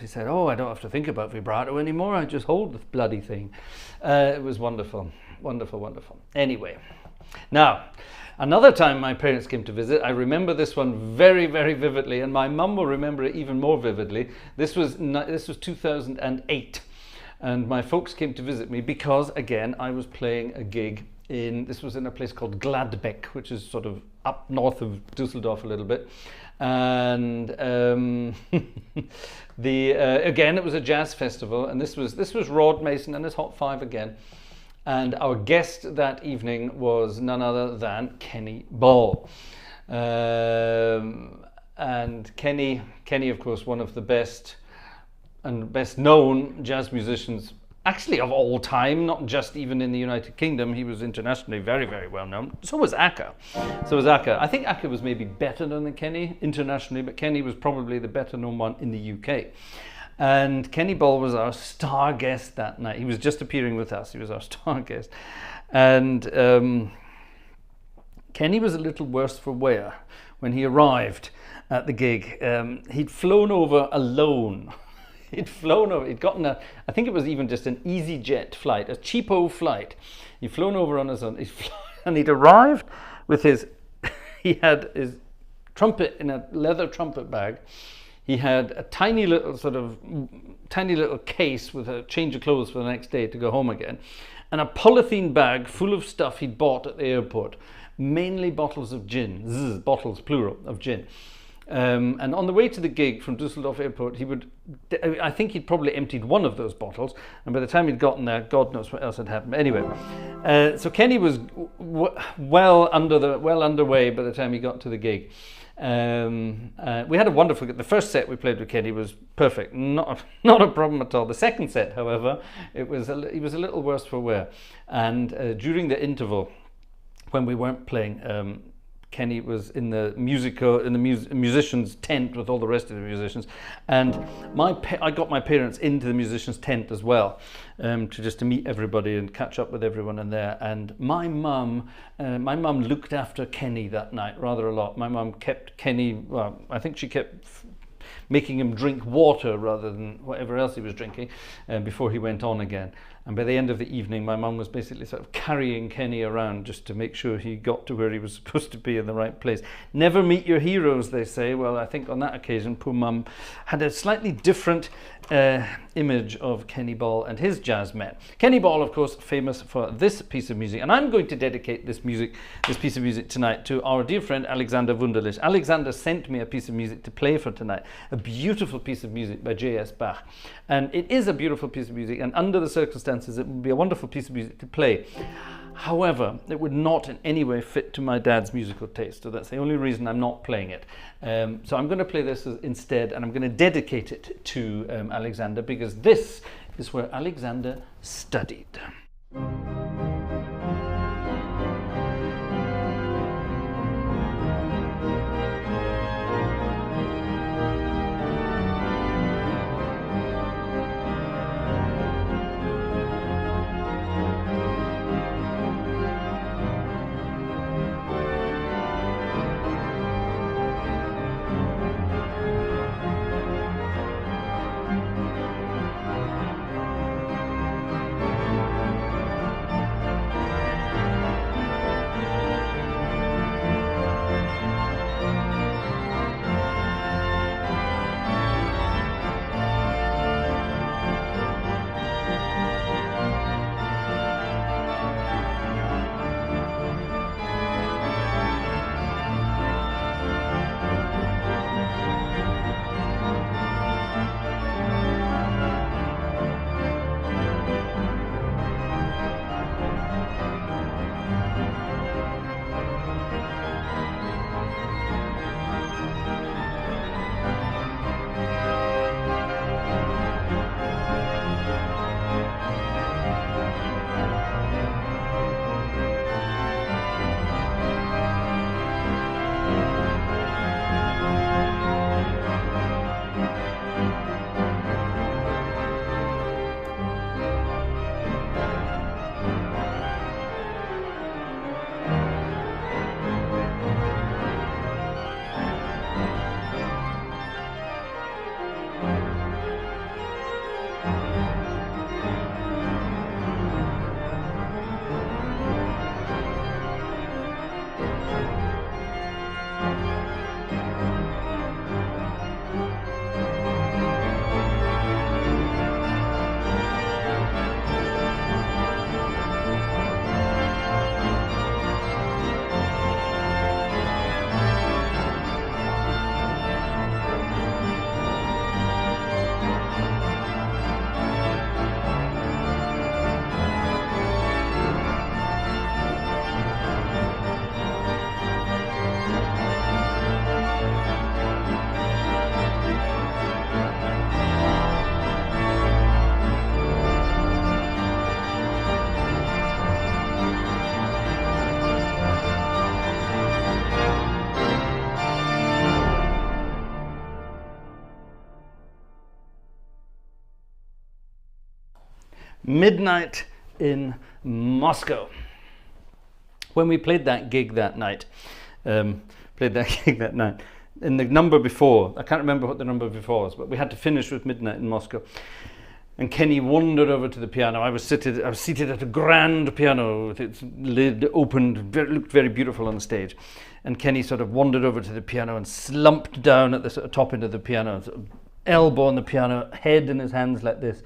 said, oh, I don't have to think about vibrato anymore. I just hold the bloody thing. It was wonderful, wonderful, wonderful. Anyway, Now, another time my parents came to visit, I remember this one very, very vividly, and my mum will remember it even more vividly. This was 2008, and my folks came to visit me because, again, I was playing a gig this was in a place called Gladbeck, which is sort of up north of Düsseldorf a little bit. And again, it was a jazz festival, and this was Rod Mason and his Hot Five again. And our guest that evening was none other than Kenny Ball. And Kenny, of course, one of the best and best known jazz musicians, actually of all time, not just even in the United Kingdom. He was internationally very, very well known. So was Akka. I think Akka was maybe better known than Kenny internationally, but Kenny was probably the better known one in the UK. And Kenny Ball was our star guest that night. He was just appearing with us. He was our star guest. And Kenny was a little worse for wear when he arrived at the gig. He'd flown over alone. He'd gotten I think it was even just an EasyJet flight, a cheapo flight. He'd flown over on his own, and he'd arrived with he had his trumpet in a leather trumpet bag. He had a tiny little case with a change of clothes for the next day to go home again, and a polythene bag full of stuff he'd bought at the airport, mainly bottles of gin, bottles plural of gin. And on the way to the gig from Düsseldorf Airport, I think he'd probably emptied one of those bottles, and by the time he'd gotten there, God knows what else had happened. Anyway, so Kenny was well underway by the time he got to the gig. We had a wonderful. The first set we played with Kenny was perfect, not a problem at all. The second set, however, he was a little worse for wear, and during the interval, when we weren't playing, Kenny was in the musicians' tent with all the rest of the musicians, and I got my parents into the musicians' tent as well, to meet everybody and catch up with everyone in there. And my mum looked after Kenny that night rather a lot. My mum kept Kenny. Well, I think she kept making him drink water rather than whatever else he was drinking before he went on again. And by the end of the evening, my mum was basically sort of carrying Kenny around just to make sure he got to where he was supposed to be in the right place. Never meet your heroes, they say. Well, I think on that occasion, poor mum had a slightly different image of Kenny Ball and his jazz men. Kenny Ball, of course, famous for this piece of music. And I'm going to dedicate this piece of music tonight to our dear friend, Alexander Wunderlich. Alexander sent me a piece of music to play for tonight, a beautiful piece of music by J.S. Bach. And it is a beautiful piece of music, and under the circumstances, it would be a wonderful piece of music to play. However, it would not in any way fit to my dad's musical taste, so that's the only reason I'm not playing it. So I'm going to play this instead, and I'm going to dedicate it to Alexander, because this is where Alexander studied. Midnight in Moscow. When we played that gig that night, in the number before, I can't remember what the number before was, but we had to finish with Midnight in Moscow. And Kenny wandered over to the piano. I was seated at a grand piano with its lid opened, looked very beautiful on the stage. And Kenny sort of wandered over to the piano and slumped down at the sort of top end of the piano, sort of elbow on the piano, head in his hands like this,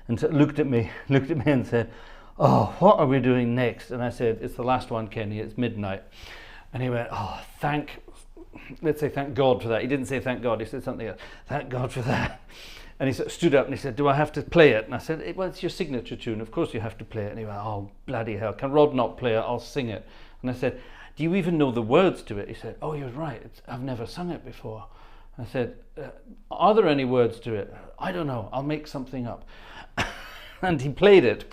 and sort of looked at me and said, "Oh, what are we doing next?" And I said, "It's the last one, Kenny, it's Midnight." And he went, "Oh, let's say thank God for that." He didn't say thank God, he said something else. "Thank God for that." And he sort of stood up and he said, "Do I have to play it?" And I said, "Well, it's your signature tune, of course you have to play it." And he went, "Oh, bloody hell, can Rod not play it? I'll sing it." And I said, "Do you even know the words to it?" He said, "Oh, you're right, I've never sung it before." I said, "Are there any words to it?" "I don't know, I'll make something up." And he played it,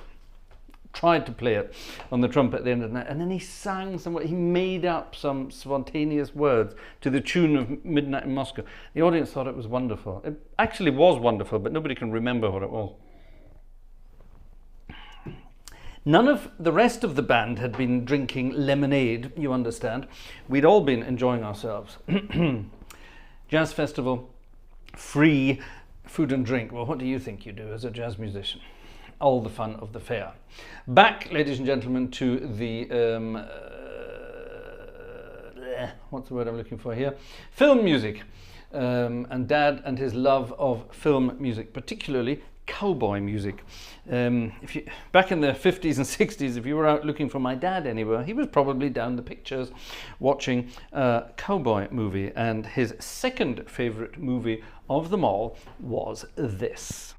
tried to play it on the trumpet at the end of the night, and then he sang he made up some spontaneous words to the tune of Midnight in Moscow. The audience thought it was wonderful. It actually was wonderful, but nobody can remember what it was. None of the rest of the band had been drinking lemonade, you understand. We'd all been enjoying ourselves. Jazz festival, free food and drink. Well, what do you think you do as a jazz musician? All the fun of the fair. Back, ladies and gentlemen, to the what's the word I'm looking for here? Film music. And Dad and his love of film music, particularly cowboy music. Back in the 50s and 60s, if you were out looking for my dad anywhere, he was probably down the pictures watching a cowboy movie, and his second favourite movie of them all was this.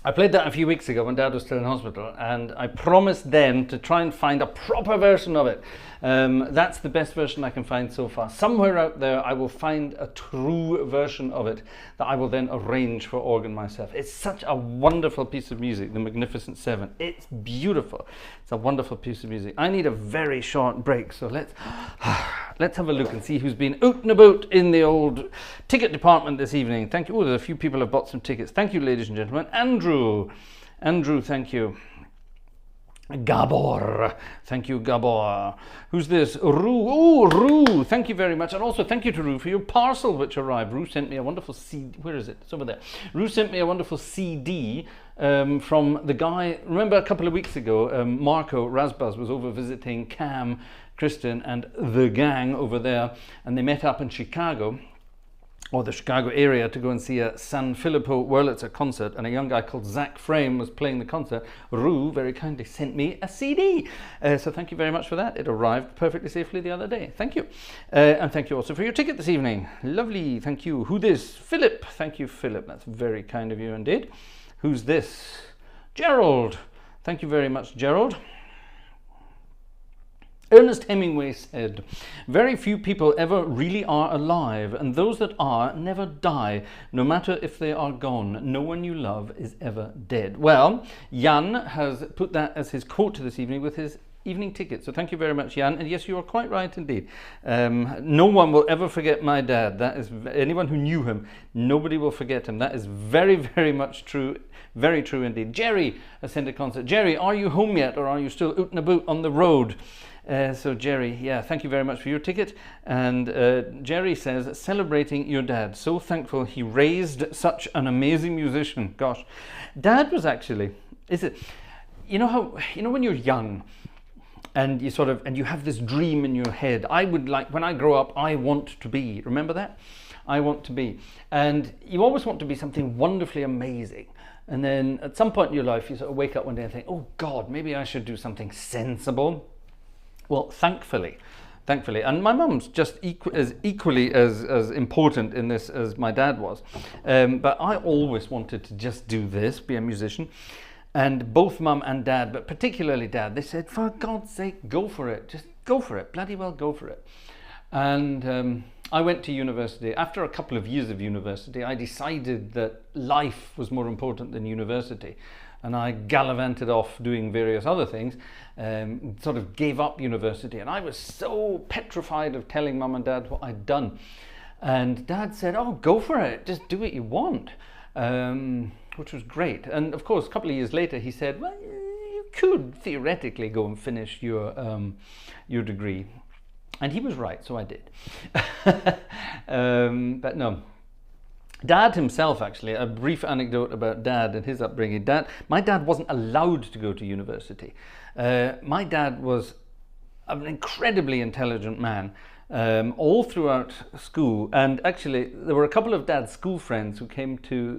I played that a few weeks ago when Dad was still in hospital, and I promised then to try and find a proper version of it. That's the best version I can find so far. Somewhere out there I will find a true version of it that I will then arrange for organ myself. It's such a wonderful piece of music, the Magnificent Seven. It's beautiful. It's a wonderful piece of music. I need a very short break, so let's have a look and see who's been out and about in the old ticket department this evening. Thank you. Oh, there's a few people have bought some tickets. Thank you, ladies and gentlemen. Andrew, thank you. Gabor, thank you, Gabor. Who's this? Rue. Oh, Rue, thank you very much. And also thank you to Rue for your parcel which arrived. Rue sent me a wonderful CD. Where is it? It's over there. Rue sent me a wonderful CD from the guy. Remember a couple of weeks ago, Marco Rasbaz was over visiting Cam, Kristen, and the gang over there, and they met up in Chicago, or the Chicago area, to go and see a San Filippo Wurlitzer concert, and a young guy called Zach Frame was playing the concert. Rue very kindly sent me a CD, so thank you very much for that. It arrived perfectly safely the other day. Thank you. And thank you also for your ticket this evening. Lovely, thank you. Who this? Philip. Thank you, Philip. That's very kind of you indeed. Who's this? Gerald. Thank you very much, Gerald. Ernest Hemingway said, "Very few people ever really are alive, and those that are never die, no matter if they are gone. No one you love is ever dead." Well, Jan has put that as his quote this evening with his evening ticket. So thank you very much, Jan. And yes, you are quite right indeed. No one will ever forget my dad. That is, anyone who knew him, nobody will forget him. That is very, very much true. Very true indeed. Jerry has sent a concert. Jerry, are you home yet, or are you still out and about on the road? So Jerry, yeah, thank you very much for your ticket. And Jerry says, celebrating your dad. So thankful he raised such an amazing musician. Gosh, Dad was actually, you know when you're young and you have this dream in your head, I would like, when I grow up, I want to be, remember that? I want to be. And you always want to be something wonderfully amazing. And then at some point in your life, you sort of wake up one day and think, oh God, maybe I should do something sensible. Well, thankfully, and my mum's just equally as important in this as my dad was, but I always wanted to just do this, be a musician, and both mum and dad, but particularly dad, they said, for God's sake, go for it, just go for it, bloody well go for it. And I went to university. After a couple of years of university, I decided that life was more important than university. And I gallivanted off doing various other things, sort of gave up university. And I was so petrified of telling mum and dad what I'd done. And Dad said, oh, go for it, just do what you want, which was great. And of course, a couple of years later, he said, well, you could theoretically go and finish your degree. And he was right, so I did. But no. Dad himself, actually, a brief anecdote about Dad and his upbringing. My dad wasn't allowed to go to university. My dad was an incredibly intelligent man, all throughout school. And actually, there were a couple of Dad's school friends who came to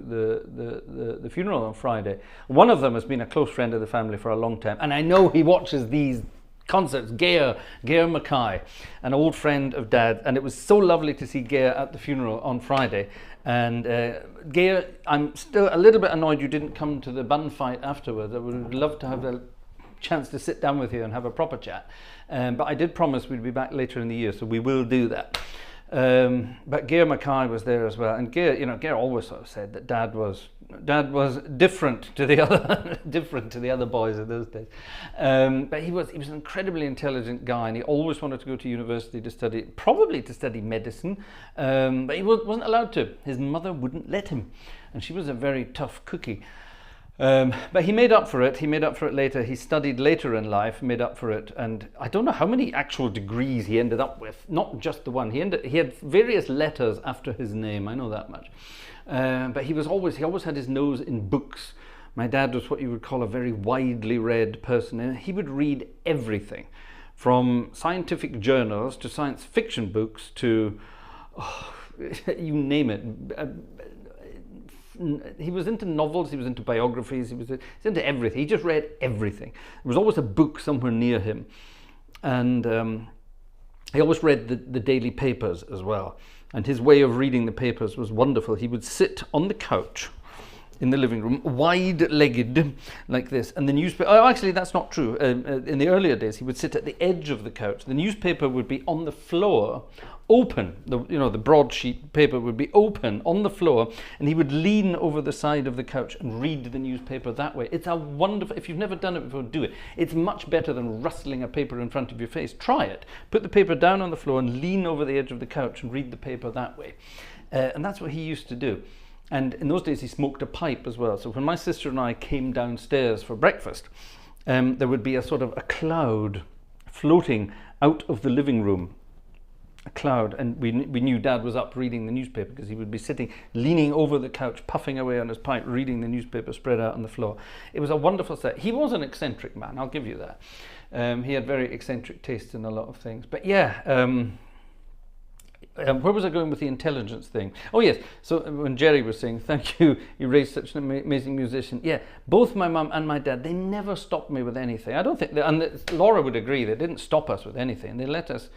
the funeral on Friday. One of them has been a close friend of the family for a long time. And I know he watches these concerts. Gair Mackay, an old friend of Dad. And it was so lovely to see Gair at the funeral on Friday. And Gair, I'm still a little bit annoyed you didn't come to the bun fight afterwards. I would love to have a chance to sit down with you and have a proper chat. But I did promise we'd be back later in the year, so we will do that. But Gair Mackay was there as well. And Gair always sort of said that Dad was different to the other boys in those days. But he was an incredibly intelligent guy, and he always wanted to go to university to study, probably to study medicine, but he wasn't allowed to. His mother wouldn't let him, and she was a very tough cookie. But he made up for it. He made up for it later. He studied later in life, made up for it, and I don't know how many actual degrees he ended up with. Not just the one. He had various letters after his name. I know that much. But he always had his nose in books. My dad was what you would call a very widely read person, and he would read everything, from scientific journals to science fiction books to you name it. He was into novels, he was into biographies, he was into everything. He just read everything. There was always a book somewhere near him. And he always read the daily papers as well. And his way of reading the papers was wonderful. He would sit on the couch in the living room, wide-legged like this, and the newspaper, oh actually that's not true, in the earlier days he would sit at the edge of the couch, the newspaper would be on the floor, open, the broadsheet paper would be open on the floor, and he would lean over the side of the couch and read the newspaper that way. It's a wonderful, if you've never done it before, do it. It's much better than rustling a paper in front of your face. Try it. Put the paper down on the floor and lean over the edge of the couch and read the paper that way. And that's what he used to do. And in those days he smoked a pipe as well. So when my sister and I came downstairs for breakfast, there would be a sort of a cloud floating out of the living room. A cloud, and we knew Dad was up reading the newspaper, because he would be sitting, leaning over the couch, puffing away on his pipe, reading the newspaper spread out on the floor. It was a wonderful set. He was an eccentric man, I'll give you that. He had very eccentric tastes in a lot of things. But yeah, where was I going with the intelligence thing? Oh yes, so when Jerry was saying, thank you, you raised such an amazing musician. Yeah, both my mum and my dad, they never stopped me with anything. I don't think, and Laura would agree, they didn't stop us with anything. They let us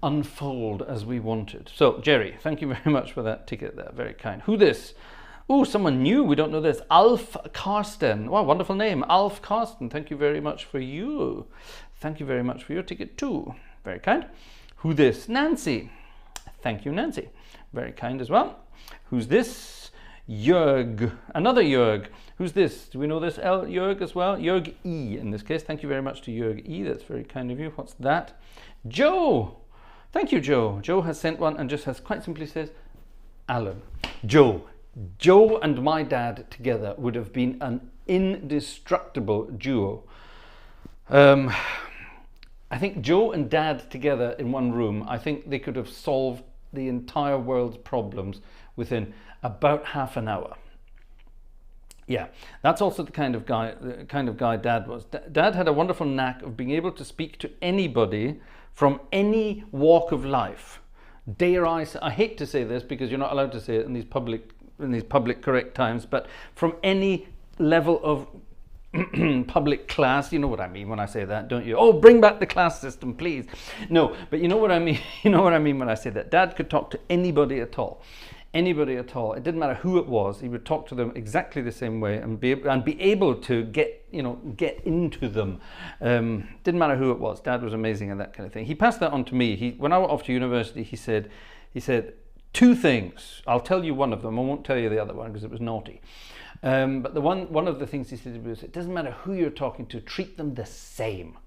unfold as we wanted. So Jerry, thank you very much for that ticket there, very kind. Who this? Oh, someone new, we don't know this. Alf Karsten. Wow, wonderful name. Alf Karsten, thank you very much for you. Thank you very much for your ticket too. Very kind. Who this? Nancy. Thank you, Nancy. Very kind as well. Who's this? Jörg. Another Jörg. Who's this? Do we know this Jörg as well? Jörg E in this case. Thank you very much to Jörg E. That's very kind of you. What's that? Joe. Thank you, Joe. Joe has sent one and just has quite simply says, Alan. Joe and my dad together would have been an indestructible duo. I think Joe and Dad together in one room, I think they could have solved the entire world's problems within about half an hour. Yeah, that's also the kind of guy Dad was. Dad had a wonderful knack of being able to speak to anybody from any walk of life. Dare I say, I hate to say this because you're not allowed to say it in these public correct times, but from any level of public class, you know what I mean when I say that, don't you? Oh, bring back the class system, please. No, but you know what I mean. You know what I mean when I say that. Dad could talk to anybody at all. Anybody at all. It didn't matter who it was. He would talk to them exactly the same way and be able to get into them. Didn't matter who it was. Dad was amazing at that kind of thing. He passed that on to me. When I went off to university, he said two things. I'll tell you one of them. I won't tell you the other one because it was naughty. But one of the things he said was, it doesn't matter who you're talking to, treat them the same.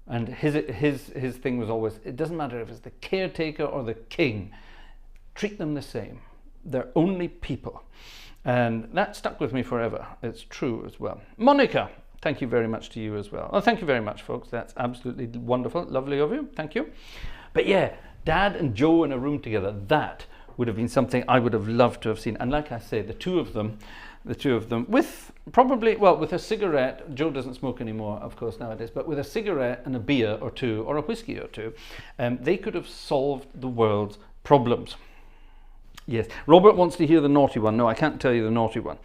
And his thing was always, it doesn't matter if it's the caretaker or the king, treat them the same. They're only people. And that stuck with me forever. It's true as well. Monica, thank you very much to you as well. Oh, thank you very much, folks. That's absolutely wonderful. Lovely of you. Thank you. But yeah, Dad and Joe in a room together, that would have been something I would have loved to have seen. And like I say, the two of them with probably, well, with a cigarette, Joe doesn't smoke anymore, of course, nowadays, but with a cigarette and a beer or two, or a whiskey or two, they could have solved the world's problems. Yes, Robert wants to hear the naughty one. No, I can't tell you the naughty one.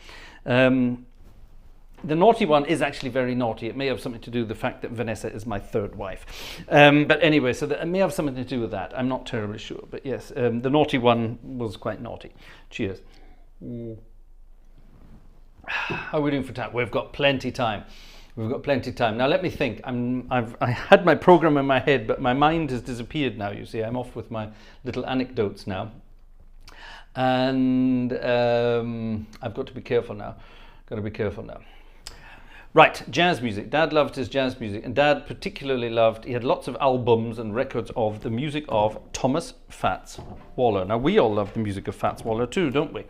The naughty one is actually very naughty. It may have something to do with the fact that Vanessa is my third wife. But anyway, so it may have something to do with that. I'm not terribly sure. But yes, the naughty one was quite naughty. Cheers. How are we doing for time? We've got plenty time. We've got plenty of time. Now let me think. I had my program in my head, but my mind has disappeared now, you see. I'm off with my little anecdotes now. And I've got to be careful now. Got to be careful now. Right, jazz music. Dad loved his jazz music, and Dad particularly loved, he had lots of albums and records of the music of Thomas Fats Waller. Now we all love the music of Fats Waller too, don't we?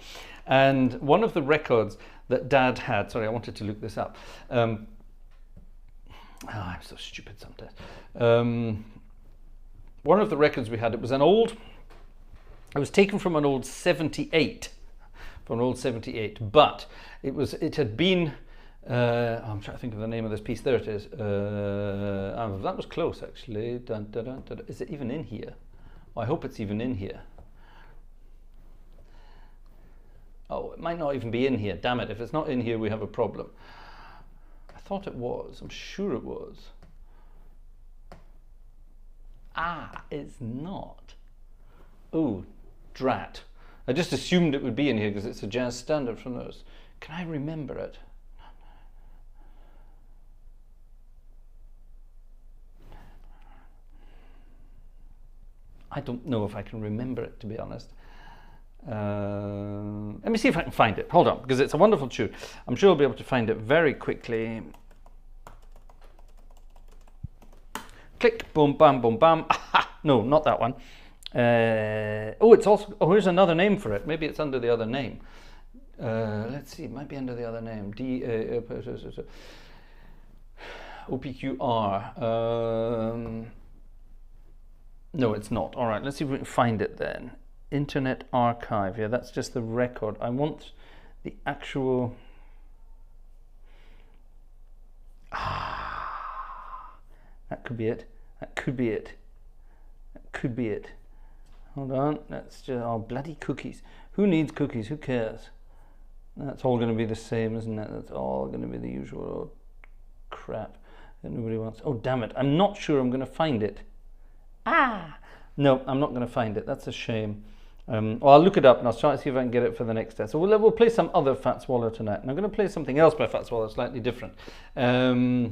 And one of the records that Dad had, sorry, I wanted to look this up. I'm so stupid sometimes. One of the records we had, it was taken from an old 78, but it had been, I'm trying to think of the name of this piece. There it is. That was close, actually. Dun, dun, dun, dun. Is it even in here? Well, I hope it's even in here. Oh, it might not even be in here. Damn it, if it's not in here, we have a problem. I thought it was. I'm sure it was. It's not. Oh, drat. I just assumed it would be in here because it's a jazz standard from those. Can I remember it? I don't know if I can remember it, to be honest. Let me see if I can find it. Hold on, because it's a wonderful tune. I'm sure I'll be able to find it very quickly. Click, boom, bam, boom, bam. Aha! No, not that one. Oh, it's also. Oh, here's another name for it. Maybe it's under the other name. Let's see. It might be under the other name. OPQR. No, it's not. All right, let's see if we can find it then. Internet Archive. Yeah, that's just the record. I want the actual. That could be it. That could be it. That could be it. Hold on. That's just. Oh, bloody cookies. Who needs cookies? Who cares? That's all going to be the same, isn't it? That's all going to be the usual crap that nobody wants. Oh, damn it. I'm not sure I'm going to find it. No, I'm not going to find it. That's a shame. Well, I'll look it up and I'll try to see if I can get it for the next test. So we'll play some other Fat Swallow tonight. And I'm going to play something else by Fat Swallow, slightly different. All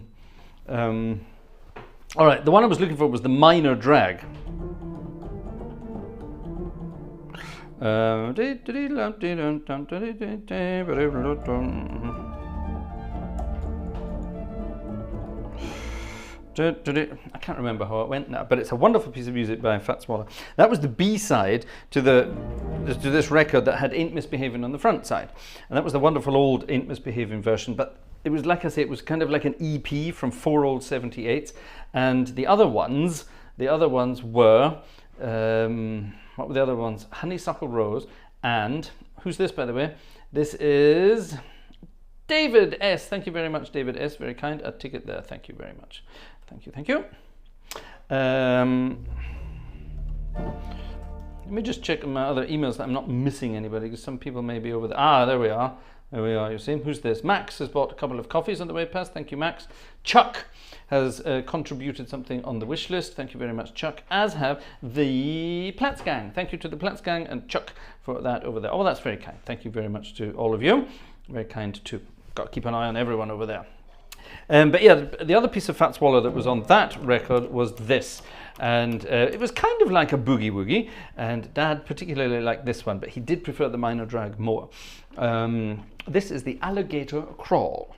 right, the one I was looking for was the minor drag. I can't remember how it went now, but it's a wonderful piece of music by Fat Swallow. That was the B-side to this record that had Ain't Misbehaving on the front side. And that was the wonderful old Ain't Misbehaving version, but it was, like I say, it was kind of like an EP from 4 old 78s. And the other ones were, what were the other ones? Honeysuckle Rose, and, who's this, by the way? This is David S. Thank you very much, David S. Very kind. A ticket there. Thank you very much. Thank you, thank you. Let me just check my other emails that I'm not missing anybody, because some people may be over there. Ah, there we are. There we are, you see. Who's this? Max has bought a couple of coffees on the way past. Thank you, Max. Chuck has contributed something on the wish list. Thank you very much, Chuck. As have the Platts Gang. Thank you to the Platts Gang and Chuck for that over there. Oh, that's very kind. Thank you very much to all of you. Very kind too. Got to keep an eye on everyone over there. But yeah, the other piece of Fat Swallow that was on that record was this. And it was kind of like a boogie woogie, and Dad particularly liked this one, but he did prefer the minor drag more. This is the Alligator Crawl.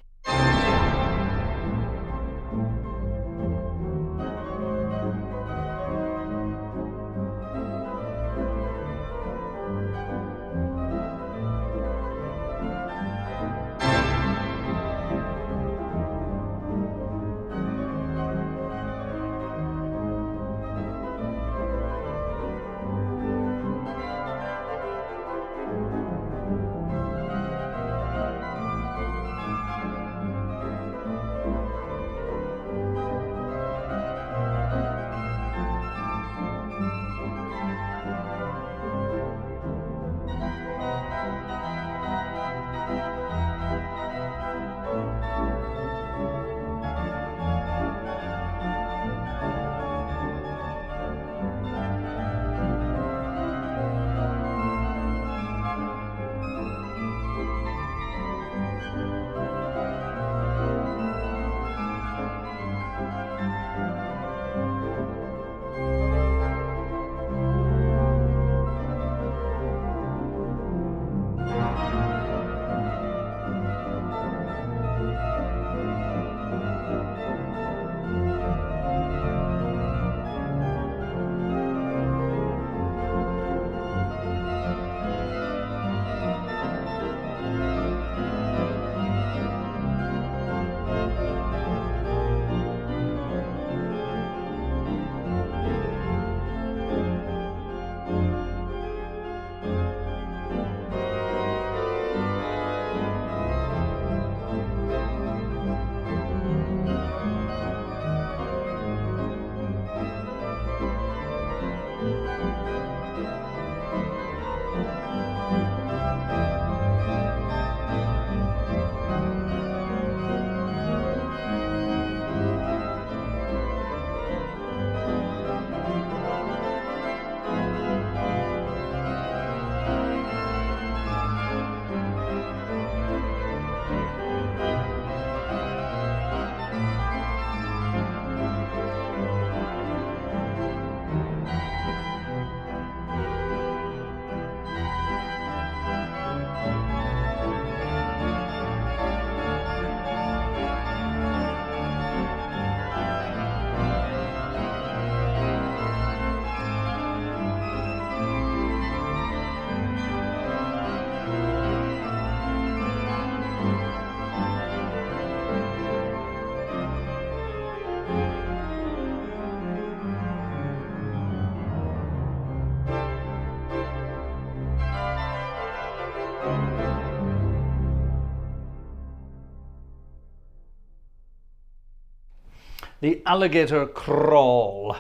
The Alligator Crawl.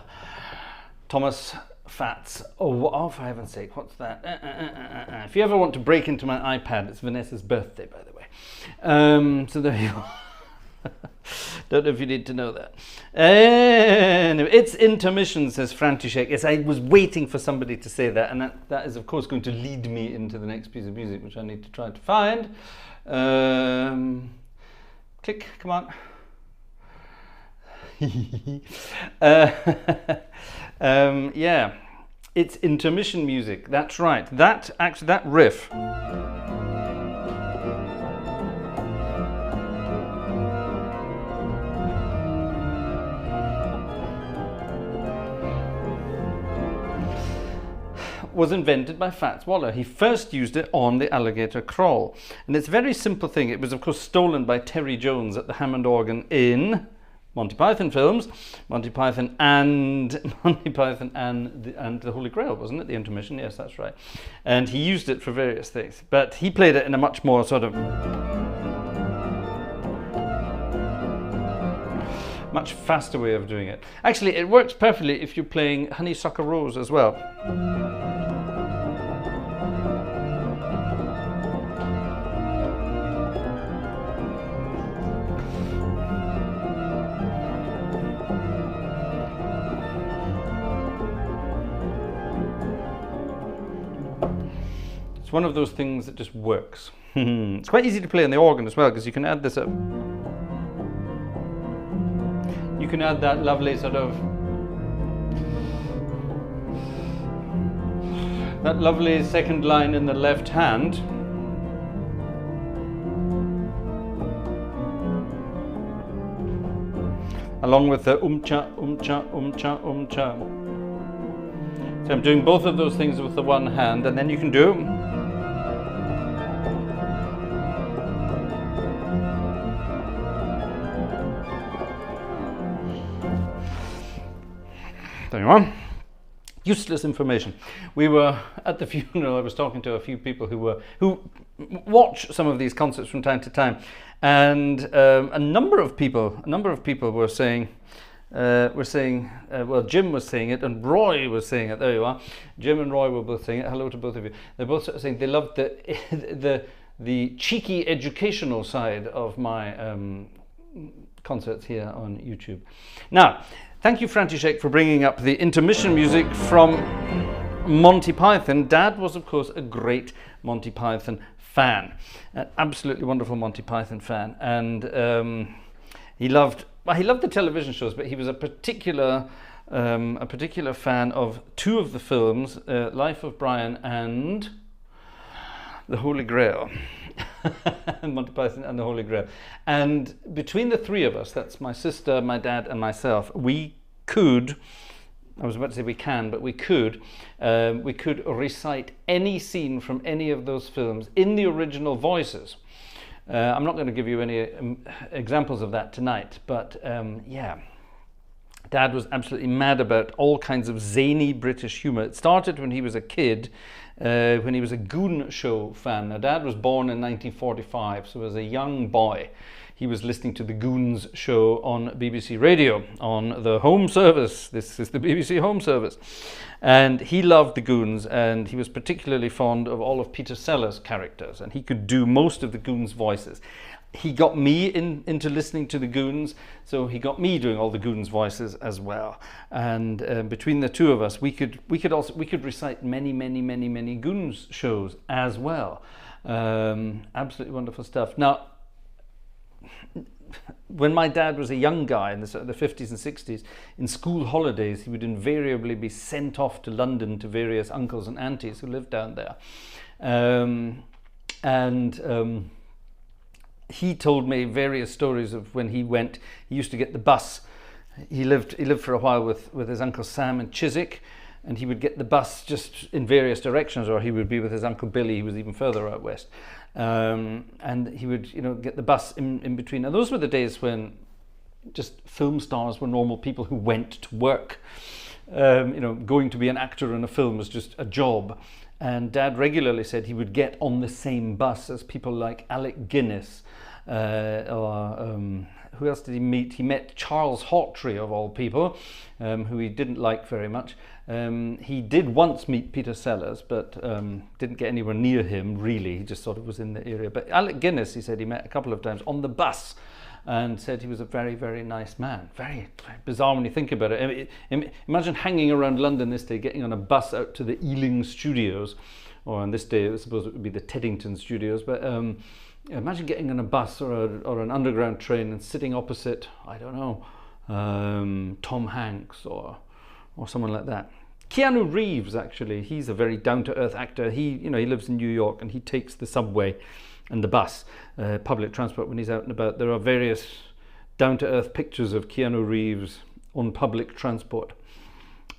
Thomas Fats. Oh, for heaven's sake, what's that? If you ever want to break into my iPad, it's Vanessa's birthday, by the way. So there you are. Don't know if you need to know that. Anyway, it's intermission, says František. Yes, I was waiting for somebody to say that, and that is, of course, going to lead me into the next piece of music, which I need to try to find. Click, come on. Yeah, it's intermission music. That's right. That riff. Was invented by Fats Waller. He first used it on the Alligator Crawl. And it's a very simple thing. It was, of course, stolen by Terry Jones at the Hammond organ in Monty Python films, Monty Python and the Holy Grail, wasn't it? The intermission, yes, that's right. And he used it for various things. But he played it in a much more sort of much faster way of doing it. Actually, it works perfectly if you're playing Honeysuckle Rose as well. It's one of those things that just works. It's quite easy to play on the organ as well, because you can add this up. You can add that lovely sort of, that lovely second line in the left hand. Along with the umcha, umcha, umcha, umcha. So I'm doing both of those things with the one hand, and then you can do. There you are. Useless information. We were at the funeral. I was talking to a few people who watch some of these concerts from time to time, and a number of people were saying, well, Jim was saying it, and Roy was saying it. There you are. Jim and Roy were both saying it. Hello to both of you. They're both sort of saying they loved the cheeky educational side of my concerts here on YouTube. Now, thank you, František, for bringing up the intermission music from Monty Python. Dad was, of course, a great Monty Python fan, an absolutely wonderful Monty Python fan, and he loved the television shows, but he was a particular fan of two of the films, Life of Brian and The Holy Grail. Monty Python and The Holy Grail. And between the three of us, that's my sister, my dad and myself, we could, I was about to say we can, but we could recite any scene from any of those films in the original voices. I'm not going to give you any examples of that tonight, but yeah. Dad was absolutely mad about all kinds of zany British humour. It started when he was a kid, when he was a Goon Show fan. Now, Dad was born in 1945, so as a young boy, he was listening to the Goons show on BBC Radio, on the Home Service. This is the BBC Home Service. And he loved the Goons, and he was particularly fond of all of Peter Sellers' characters, and he could do most of the Goons' voices. He got me into listening to the Goons, so he got me doing all the Goons voices as well. And between the two of us, we could recite many Goons shows as well. Absolutely wonderful stuff. Now, when my dad was a young guy in the 50s and 60s, in school holidays, he would invariably be sent off to London to various uncles and aunties who lived down there, he told me various stories of when he went. He used to get the bus. He lived for a while with his Uncle Sam in Chiswick, and he would get the bus just in various directions, or he would be with his Uncle Billy, who was even further out west. And he would, get the bus in between. And those were the days when just film stars were normal people who went to work. Going to be an actor in a film was just a job. And Dad regularly said he would get on the same bus as people like Alec Guinness Who else did he meet? He met Charles Hawtrey, of all people, who he didn't like very much. He did once meet Peter Sellers, but didn't get anywhere near him, really. He just sort of was in the area. But Alec Guinness, he said he met a couple of times on the bus, and said he was a very, very nice man. Very, very bizarre when you think about it. Imagine hanging around London this day, getting on a bus out to the Ealing Studios, or on this day I suppose it would be the Teddington Studios, but imagine getting on a bus or an underground train and sitting opposite, I don't know, Tom Hanks or someone like that. Keanu Reeves, actually, he's a very down-to-earth actor. He lives in New York, and he takes the subway and the bus, public transport, when he's out and about. There are various down-to-earth pictures of Keanu Reeves on public transport.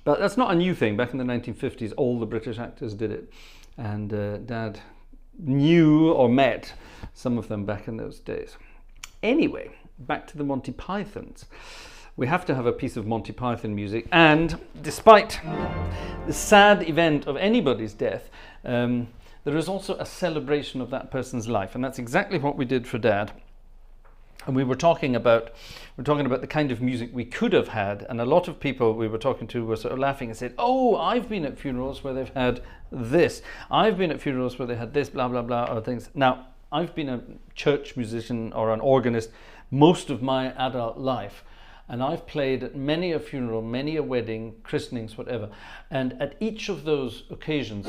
But that's not a new thing. Back in the 1950s, all the British actors did it. And Dad knew or met some of them back in those days. Anyway, back to the Monty Pythons. We have to have a piece of Monty Python music, and despite the sad event of anybody's death, there is also a celebration of that person's life, and that's exactly what we did for Dad. And we're talking about the kind of music we could have had, and a lot of people we were talking to were sort of laughing and said, "Oh, I've been at funerals where they've had this. I've been at funerals where they had this, blah blah blah," or things. Now, I've been a church musician or an organist most of my adult life, and I've played at many a funeral, many a wedding, christenings, whatever. And at each of those occasions,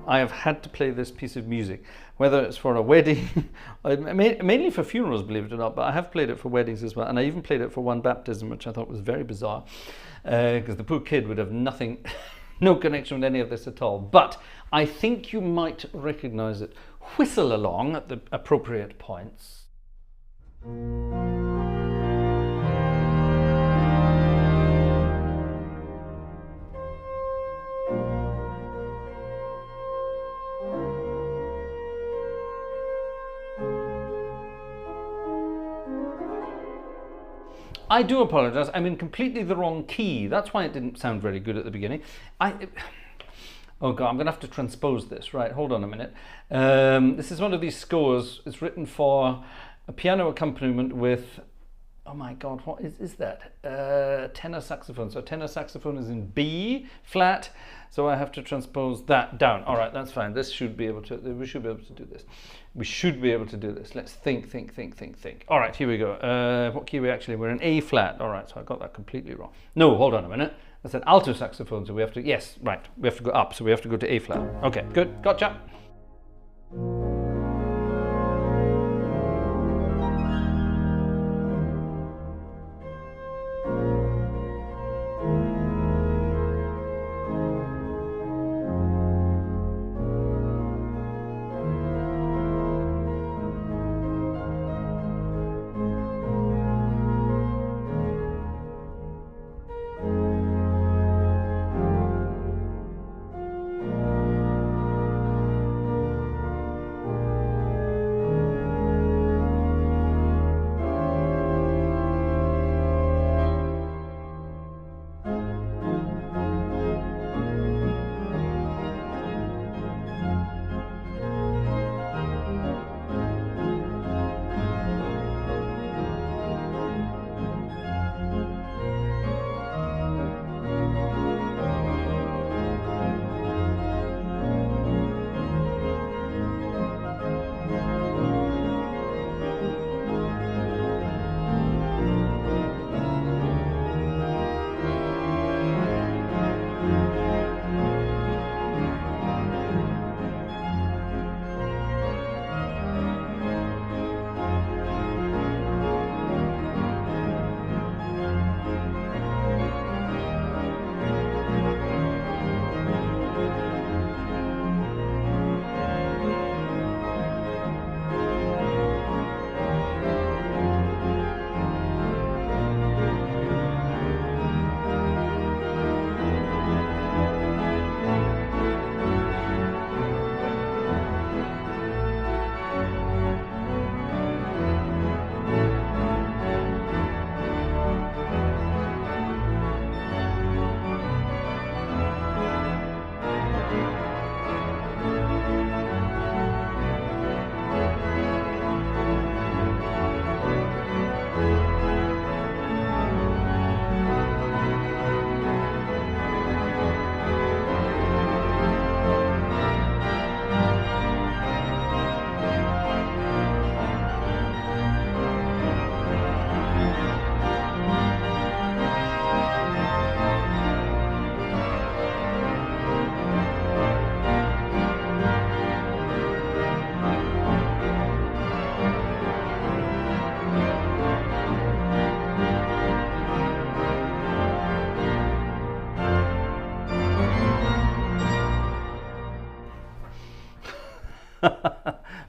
I have had to play this piece of music, whether it's for a wedding, mainly for funerals, believe it or not, but I have played it for weddings as well. And I even played it for one baptism, which I thought was very bizarre, because the poor kid would have nothing, no connection with any of this at all. But I think you might recognize it. Whistle along at the appropriate points. I do apologize. I'm in completely the wrong key. That's why it didn't sound very good at the beginning. Oh God, I'm going to have to transpose this. Right, hold on a minute. This is one of these scores. It's written for a piano accompaniment with, oh my God, what is that? Tenor saxophone. So tenor saxophone is in B flat. So I have to transpose that down. All right, that's fine. We should be able to do this. We should be able to do this. Let's think. All right, here we go. What key are we actually? We're in A flat. All right, so I got that completely wrong. No, hold on a minute. That's an alto saxophone, so we have to, yes, right. We have to go up, so we have to go to A flat. Okay, good, gotcha.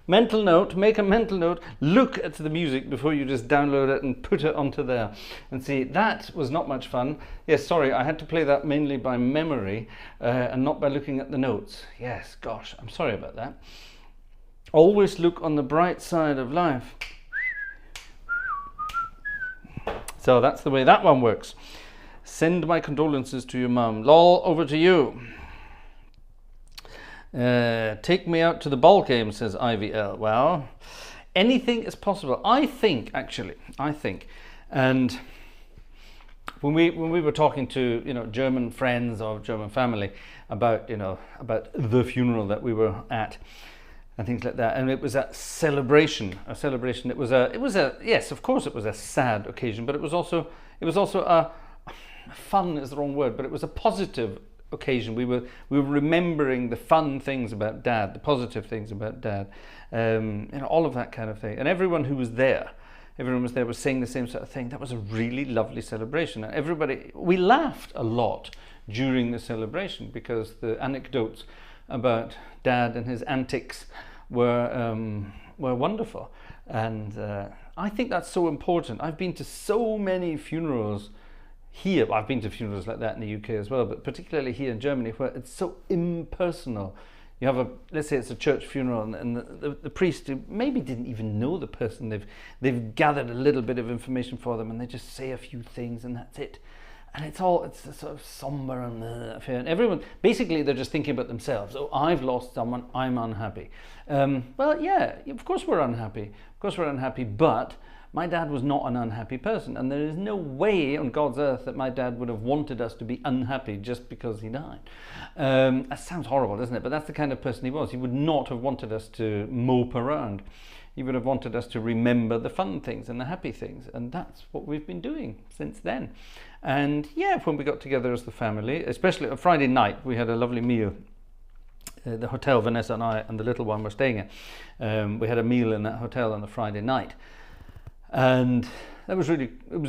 Mental note, make a mental note, look at the music before you just download it and put it onto there. And see, that was not much fun. Yes, sorry, I had to play that mainly by memory and not by looking at the notes. Yes, gosh, I'm sorry about that. Always look on the bright side of life. So that's the way that one works. Send my condolences to your mum. Lol, over to you. Take me out to the ball game, says IVL. Well, anything is possible. I think, and when we were talking to German friends or German family about the funeral that we were at and things like that, and it was a celebration. It was a yes, of course, it was a sad occasion, but it was also a fun is the wrong word, but it was a positive occasion. We were remembering the fun things about Dad, the positive things about Dad, all of that kind of thing. And everyone who was there, was saying the same sort of thing. That was a really lovely celebration. And we laughed a lot during the celebration because the anecdotes about Dad and his antics were wonderful. And I think that's so important. I've been to so many funerals here. I've been to funerals like that in the UK as well, but particularly here in Germany, where it's so impersonal. You have let's say it's a church funeral, and the priest, who maybe didn't even know the person, they've gathered a little bit of information for them, and they just say a few things, and that's it. And it's a sort of somber and affair. And everyone, basically, they're just thinking about themselves. Oh, I've lost someone, I'm unhappy. Well, yeah, of course we're unhappy. But my dad was not an unhappy person. And there is no way on God's earth that my dad would have wanted us to be unhappy just because he died. That sounds horrible, doesn't it? But that's the kind of person he was. He would not have wanted us to mope around. He would have wanted us to remember the fun things and the happy things. And that's what we've been doing since then. And yeah, when we got together as the family, especially on Friday night, we had a lovely meal. The hotel Vanessa and I and the little one were staying at. We had a meal in that hotel on the Friday night. And it was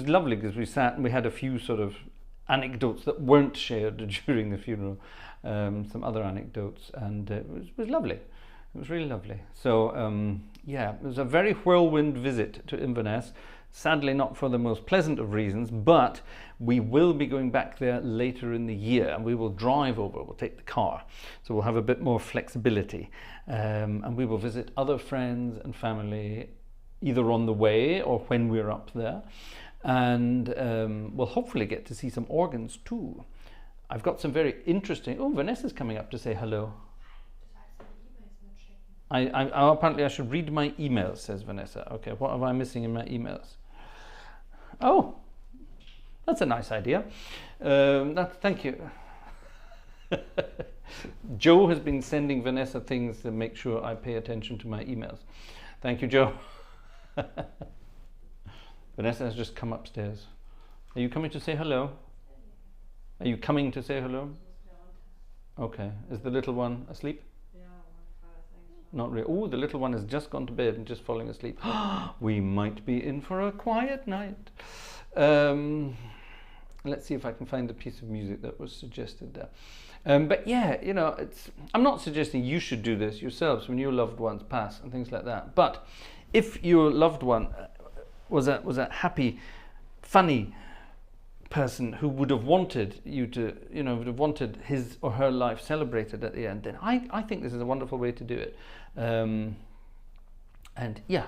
lovely because we sat and we had a few sort of anecdotes that weren't shared during the funeral, some other anecdotes, and it was lovely. It was really lovely. So yeah, it was a very whirlwind visit to Inverness. Sadly not for the most pleasant of reasons, but we will be going back there later in the year, and we will drive over, we'll take the car. So we'll have a bit more flexibility, and we will visit other friends and family either on the way or when we're up there. And we'll hopefully get to see some organs too. I've got some very interesting, Vanessa's coming up to say hello. Apparently I should read my emails, says Vanessa. Okay, what am I missing in my emails? Oh, that's a nice idea. Thank you. Joe has been sending Vanessa things to make sure I pay attention to my emails. Thank you, Joe. Vanessa has just come upstairs. Are you coming to say hello? Are you coming to say hello? Okay. Is the little one asleep? Not really. Oh, the little one has just gone to bed and just falling asleep. We might be in for a quiet night. Let's see if I can find the piece of music that was suggested there. But yeah, I'm not suggesting you should do this yourselves when your loved ones pass and things like that. But if your loved one was a happy, funny person who would have wanted you to, would have wanted his or her life celebrated at the end, then I think this is a wonderful way to do it. And yeah,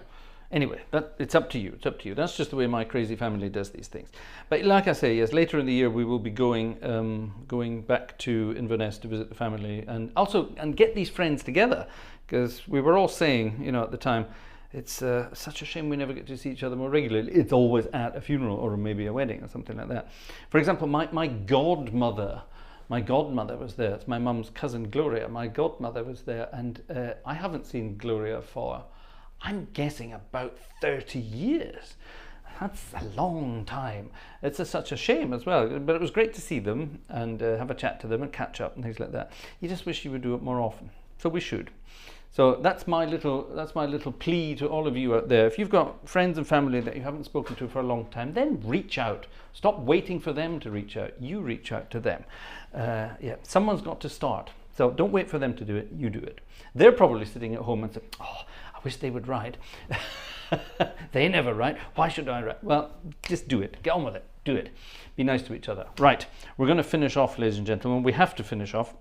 anyway, it's up to you. It's up to you. That's just the way my crazy family does these things. But like I say, yes, later in the year we will be going back to Inverness to visit the family and get these friends together, because we were all saying, at the time, it's such a shame we never get to see each other more regularly. It's always at a funeral or maybe a wedding or something like that. For example, my godmother was there. It's my mum's cousin Gloria. My godmother was there, and I haven't seen Gloria for, I'm guessing, about 30 years. That's a long time. It's such a shame as well, but it was great to see them and have a chat to them and catch up and things like that. You just wish you would do it more often. So we should. So that's my little plea to all of you out there. If you've got friends and family that you haven't spoken to for a long time, then reach out. Stop waiting for them to reach out. You reach out to them. Yeah, someone's got to start. So don't wait for them to do it, you do it. They're probably sitting at home and saying, oh, I wish they would write. They never write, why should I write? Well, just do it, get on with it, do it. Be nice to each other. Right, we're going to finish off, ladies and gentlemen. We have to finish off.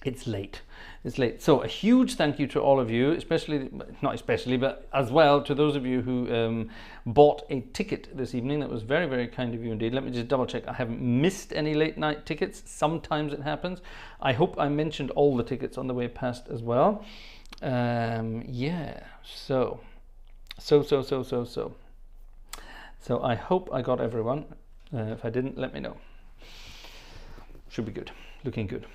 It's late. It's late. So a huge thank you to all of you, especially, not especially, but as well to those of you who bought a ticket this evening. That was very, very kind of you indeed. Let me just double check. I haven't missed any late night tickets. Sometimes it happens. I hope I mentioned all the tickets on the way past as well. Yeah, so I hope I got everyone. If I didn't, let me know. Should be good. Looking good.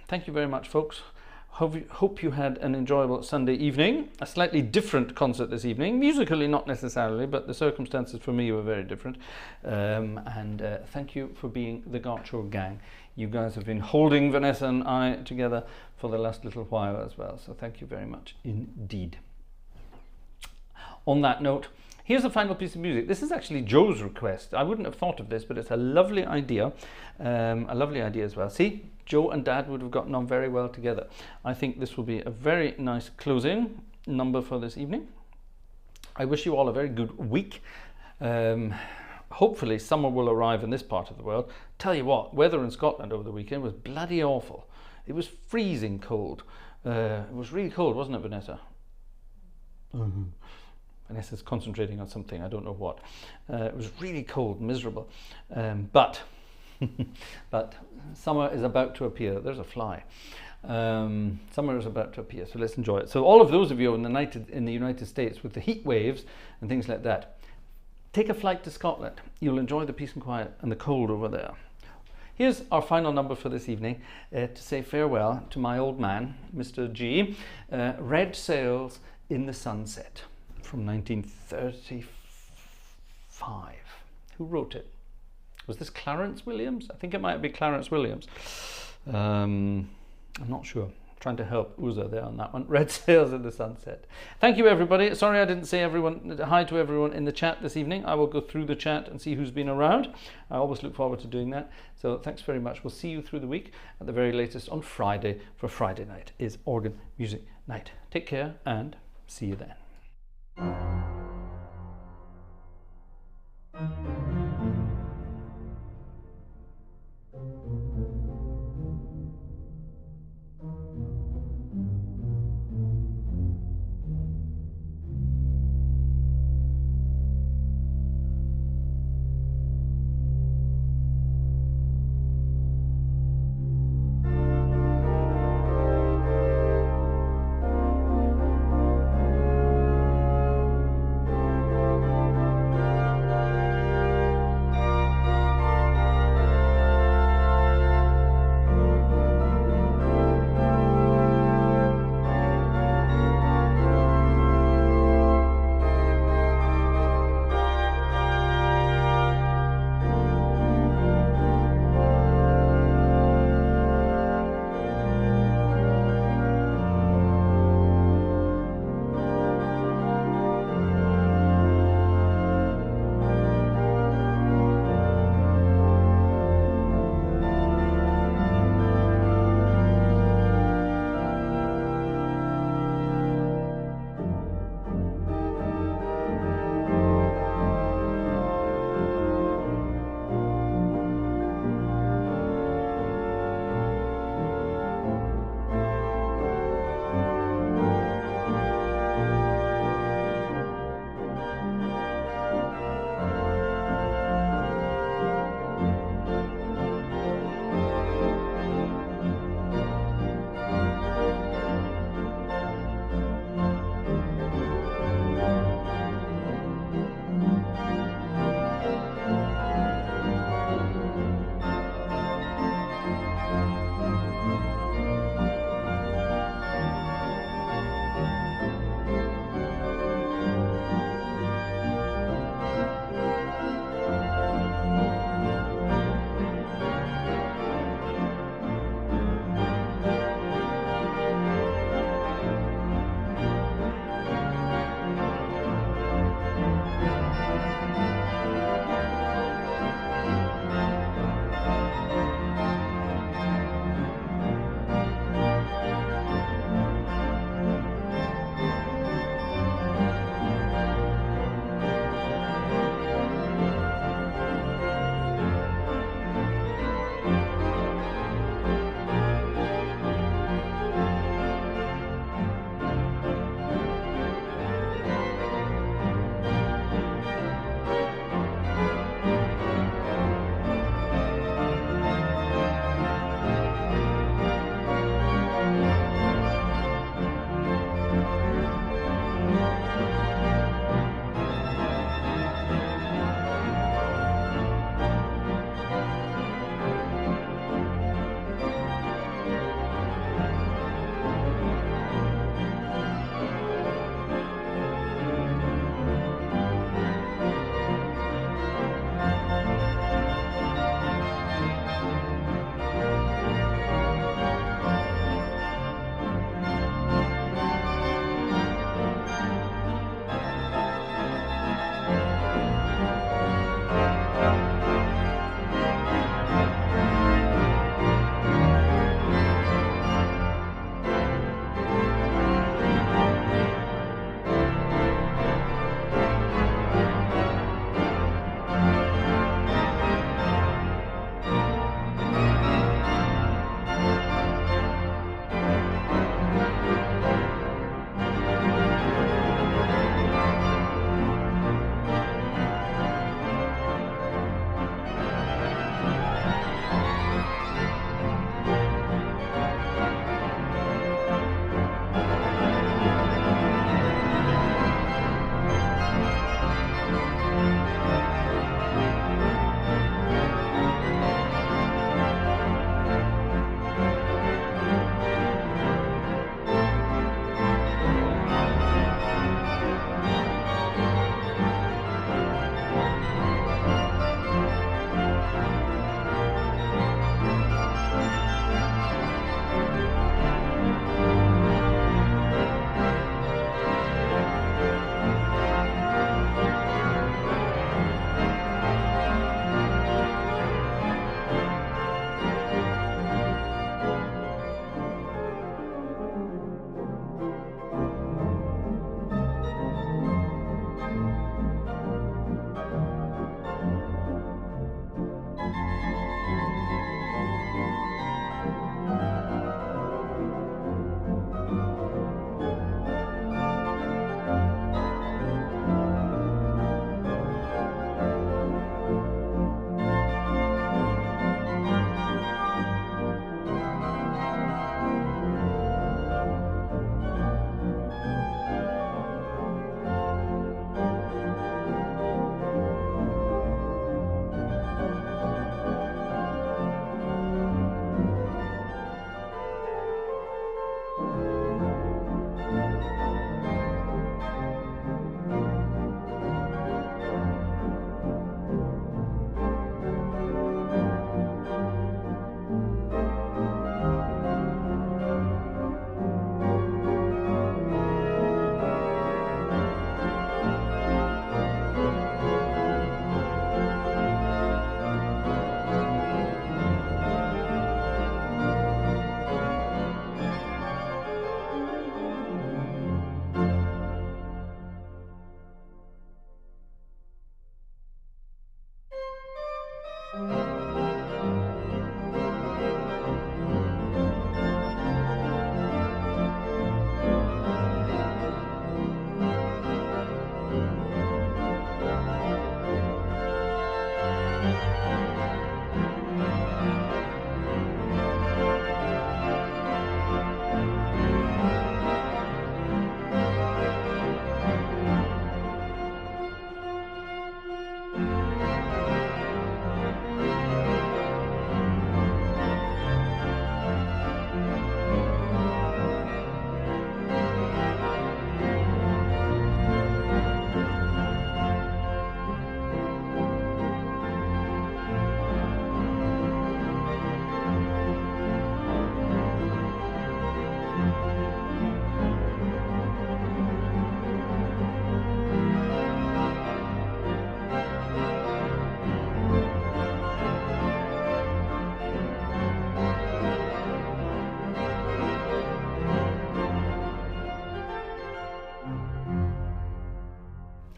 Thank you very much, folks. Hope you had an enjoyable Sunday evening. A slightly different concert this evening. Musically, not necessarily, but the circumstances for me were very different. Thank you for being the Gartshore gang. You guys have been holding Vanessa and I together for the last little while as well. So thank you very much indeed. On that note, here's a final piece of music. This is actually Joe's request. I wouldn't have thought of this, but it's a lovely idea. A lovely idea as well. See, Joe and Dad would have gotten on very well together. I think this will be a very nice closing number for this evening. I wish you all a very good week. Hopefully summer will arrive in this part of the world. Tell you what, weather in Scotland over the weekend was bloody awful. It was freezing cold. It was really cold, wasn't it, Vanessa? Mm-hmm. Vanessa's concentrating on something, I don't know what. It was really cold, miserable. But summer is about to appear. There's a fly. Summer is about to appear, so let's enjoy it. So all of those of you in the United States with the heat waves and things like that, take a flight to Scotland. You'll enjoy the peace and quiet and the cold over there. Here's our final number for this evening to say farewell to my old man, Mr. G. Red Sails in the Sunset from 1935. Who wrote it? Was this Clarence Williams? I think it might be Clarence Williams. I'm not sure. Trying to help Uza there on that one. Red Sails in the Sunset. Thank you, everybody. Sorry I didn't say hi to everyone in the chat this evening. I will go through the chat and see who's been around. I always look forward to doing that. So thanks very much. We'll see you through the week at the very latest on Friday, for Friday night is Organ Music Night. Take care and see you then.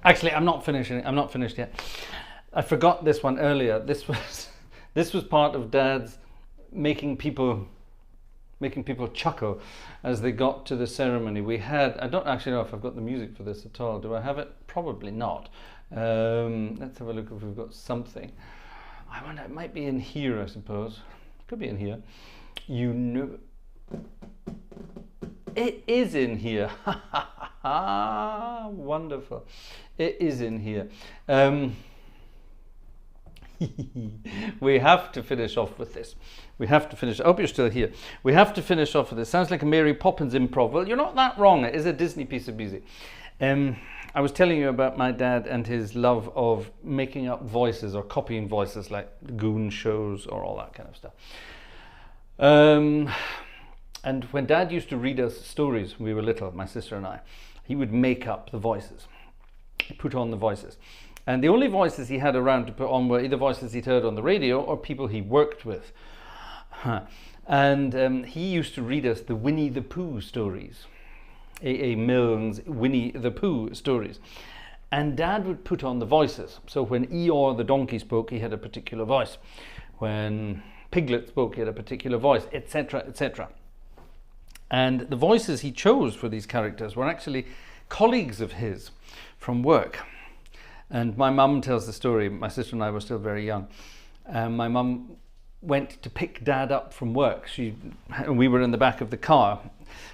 Actually, I'm not finishing. I'm not finished yet. I forgot this one earlier. This was part of Dad's making people chuckle as they got to the ceremony. We had, I don't actually know if I've got the music for this at all. Do I have it? Probably not. Let's have a look if we've got something. I wonder, it might be in here, I suppose. Could be in here. You know, it is in here. Wonderful. It is in here. We have to finish off with this. We have to finish. I hope you're still here. We have to finish off with this. Sounds like a Mary Poppins improv. Well, you're not that wrong. It is a Disney piece of music. I was telling you about my dad and his love of making up voices or copying voices, like the Goon shows or all that kind of stuff. And when Dad used to read us stories when we were little, my sister and I, he would make up the voices. He put on the voices. And the only voices he had around to put on were either voices he'd heard on the radio or people he worked with. And he used to read us the Winnie the Pooh stories. A. Milne's Winnie the Pooh stories. And Dad would put on the voices. So when Eeyore the donkey spoke, he had a particular voice. When Piglet spoke, he had a particular voice, etc., etc. And the voices he chose for these characters were actually colleagues of his from work. And my mum tells the story. My sister and I were still very young. My mum went to pick Dad up from work. And we were in the back of the car.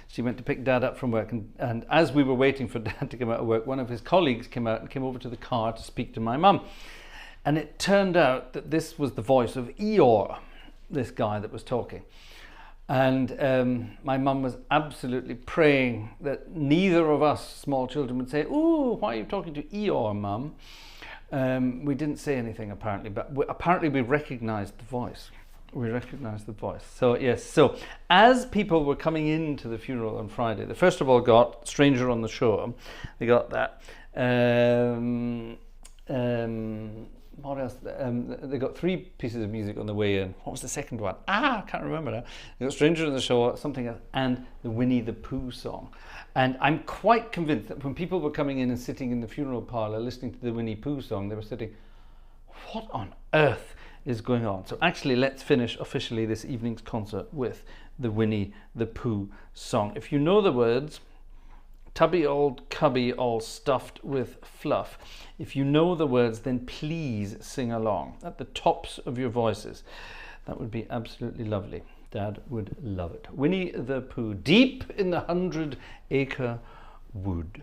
She went to pick Dad up from work. And as we were waiting for Dad to come out of work, one of his colleagues came out and came over to the car to speak to my mum. And it turned out that this was the voice of Eeyore, this guy that was talking. And my mum was absolutely praying that neither of us small children would say, "Ooh, why are you talking to Eeyore, Mum?" We didn't say anything apparently, but apparently we recognized the voice. We recognized the voice. So yes, so as people were coming into the funeral on Friday, they first of all got Stranger on the Shore. They got that. What else? They got 3 pieces of music on the way in. What was the second one? I can't remember now. They got Stranger on the Shore, something else, and the Winnie the Pooh song. And I'm quite convinced that when people were coming in and sitting in the funeral parlour listening to the Winnie Pooh song, they were sitting, what on earth is going on? So actually, let's finish officially this evening's concert with the Winnie the Pooh song. If you know the words, tubby old cubby all stuffed with fluff. If you know the words, then please sing along at the tops of your voices. That would be absolutely lovely. Dad would love it. Winnie the Pooh, deep in the 100-acre wood.